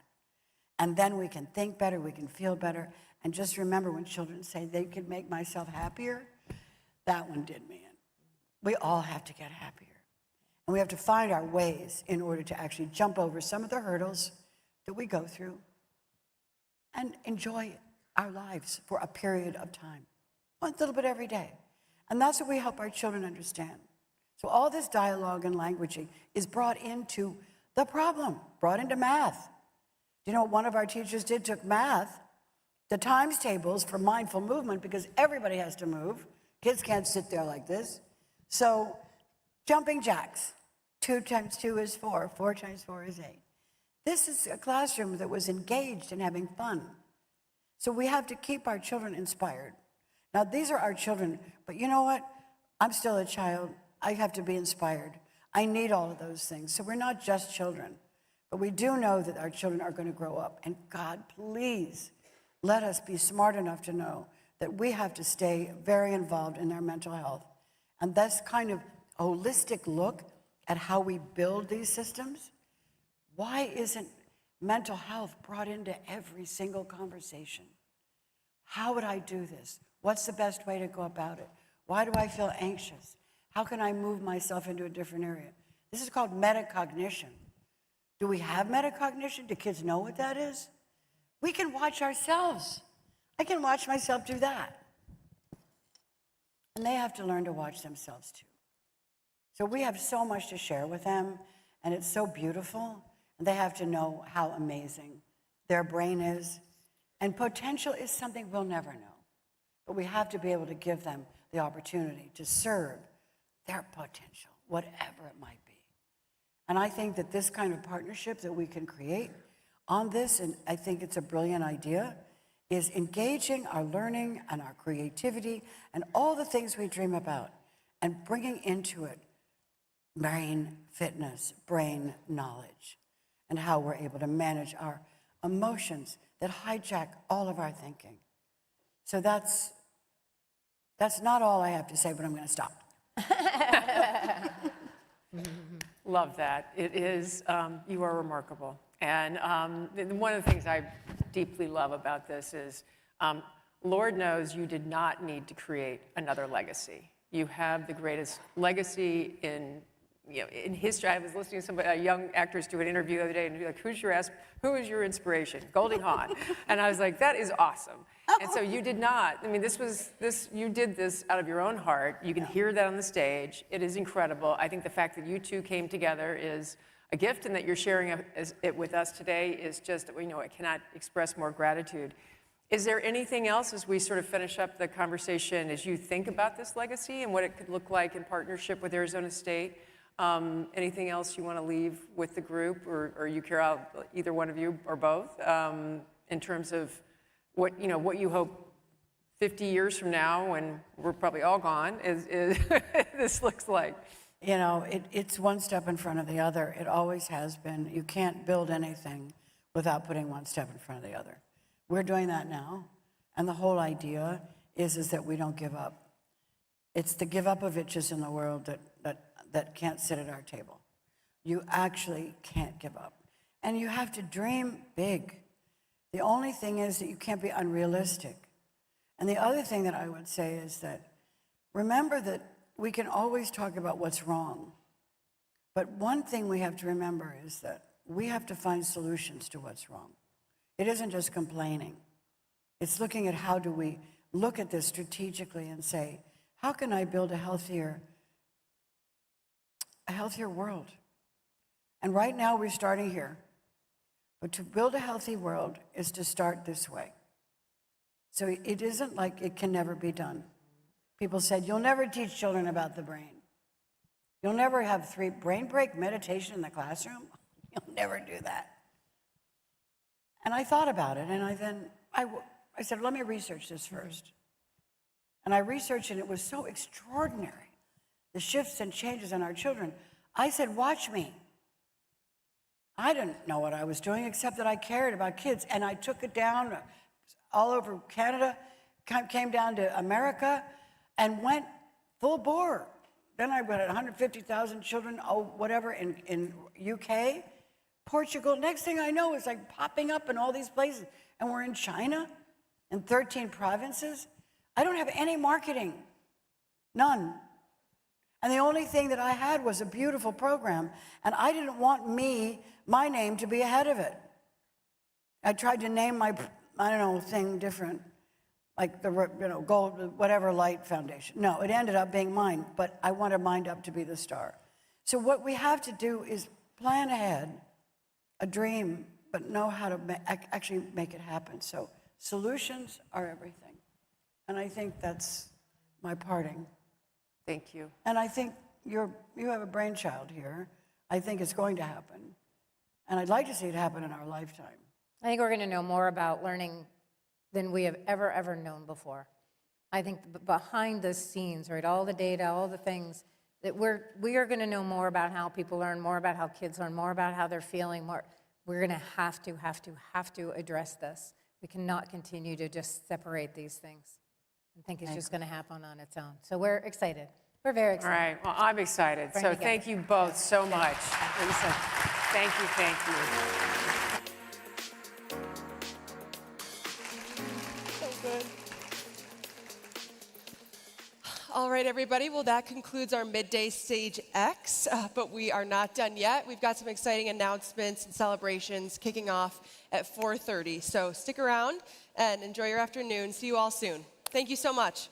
And then we can think better, we can feel better. And just remember when children say they could make myself happier, that one did me in. We all have to get happier. And we have to find our ways in order to actually jump over some of the hurdles that we go through and enjoy our lives for a period of time, a little bit every day. And that's what we help our children understand. So all this dialogue and languaging is brought into the problem, brought into math. You know what one of our teachers did? Took math, the times tables for mindful movement, because everybody has to move. Kids can't sit there like this. So jumping jacks, 2 times 2 is 4, 4 times 4 is 8. This is a classroom that was engaged and having fun. So we have to keep our children inspired. Now, these are our children, but you know what? I'm still a child. I have to be inspired. I need all of those things. So we're not just children, but we do know that our children are going to grow up. And God, please let us be smart enough to know that we have to stay very involved in their mental health. And that's kind of a holistic look at how we build these systems. Why isn't mental health brought into every single conversation? How would I do this? What's the best way to go about it? Why do I feel anxious? How can I move myself into a different area? This is called metacognition. Do we have metacognition? Do kids know what that is? We can watch ourselves. I can watch myself do that. And they have to learn to watch themselves too. So we have so much to share with them, and it's so beautiful. And they have to know how amazing their brain is. And potential is something we'll never know. But we have to be able to give them the opportunity to serve their potential, whatever it might be. And I think that this kind of partnership that we can create on this, and I think it's a brilliant idea, is engaging our learning and our creativity and all the things we dream about and bringing into it brain fitness, brain knowledge, and how we're able to manage our emotions that hijack all of our thinking. So that's not all I have to say, but I'm going to stop. Love that. It is, you are remarkable. And one of the things I deeply love about this is, Lord knows you did not need to create another legacy. You have the greatest legacy in history. I was listening to a young actress do an interview the other day and be like, who is your inspiration? Goldie Hawn. And I was like, that is awesome. And so you did not, I mean, you did this out of your own heart. You can hear that on the stage. It is incredible. I think the fact that you two came together is a gift, and that you're sharing it with us today is just, I cannot express more gratitude. Is there anything else as we sort of finish up the conversation, as you think about this legacy and what it could look like in partnership with Arizona State? Anything else you want to leave with the group, or you care out, either one of you or both, in terms of what you hope 50 years from now, when we're probably all gone, is this looks like? You know, it's one step in front of the other. It always has been. You can't build anything without putting one step in front of the other. We're doing that now, and the whole idea is that we don't give up. It's the give up of itches in the world that can't sit at our table. You actually can't give up. And you have to dream big. The only thing is that you can't be unrealistic. And the other thing that I would say is that remember that we can always talk about what's wrong. But one thing we have to remember is that we have to find solutions to what's wrong. It isn't just complaining. It's looking at how do we look at this strategically and say, how can I build a healthier world? And right now we're starting here. But to build a healthy world is to start this way. So it isn't like it can never be done. People said, you'll never teach children about the brain. You'll never have brain break meditation in the classroom. You'll never do that. And I thought about it, and I said, let me research this first. And I researched, and it was so extraordinary, the shifts and changes in our children. I said, watch me. I didn't know what I was doing, except that I cared about kids, and I took it down all over Canada, came down to America, and went full bore. Then I went at 150,000 children, whatever, in UK, Portugal. Next thing I know, it's like popping up in all these places. And we're in China, in 13 provinces. I don't have any marketing, none. And the only thing that I had was a beautiful program, and I didn't want my name to be ahead of it. I tried to name my, thing different, like the, Gold, whatever Light Foundation. No, it ended up being mine, but I wanted mine up to be the star. So what we have to do is plan ahead, a dream, but know how to actually make it happen. So solutions are everything. And I think that's my parting. Thank you. And I think you have a brainchild here. I think it's going to happen. And I'd like to see it happen in our lifetime. I think we're going to know more about learning than we have ever known before. I think behind the scenes, right, all the data, all the things, that we are going to know more about how people learn, more about how kids learn, more about how they're feeling, more. We're going to have to address this. We cannot continue to just separate these things and think it's just going to happen on its own. So we're excited. We're very excited. All right, well, I'm excited. So thank you both so much. Lisa, thank you. So good. All right, everybody. Well, that concludes our midday StageX, but we are not done yet. We've got some exciting announcements and celebrations kicking off at 4:30. So stick around and enjoy your afternoon. See you all soon. Thank you so much.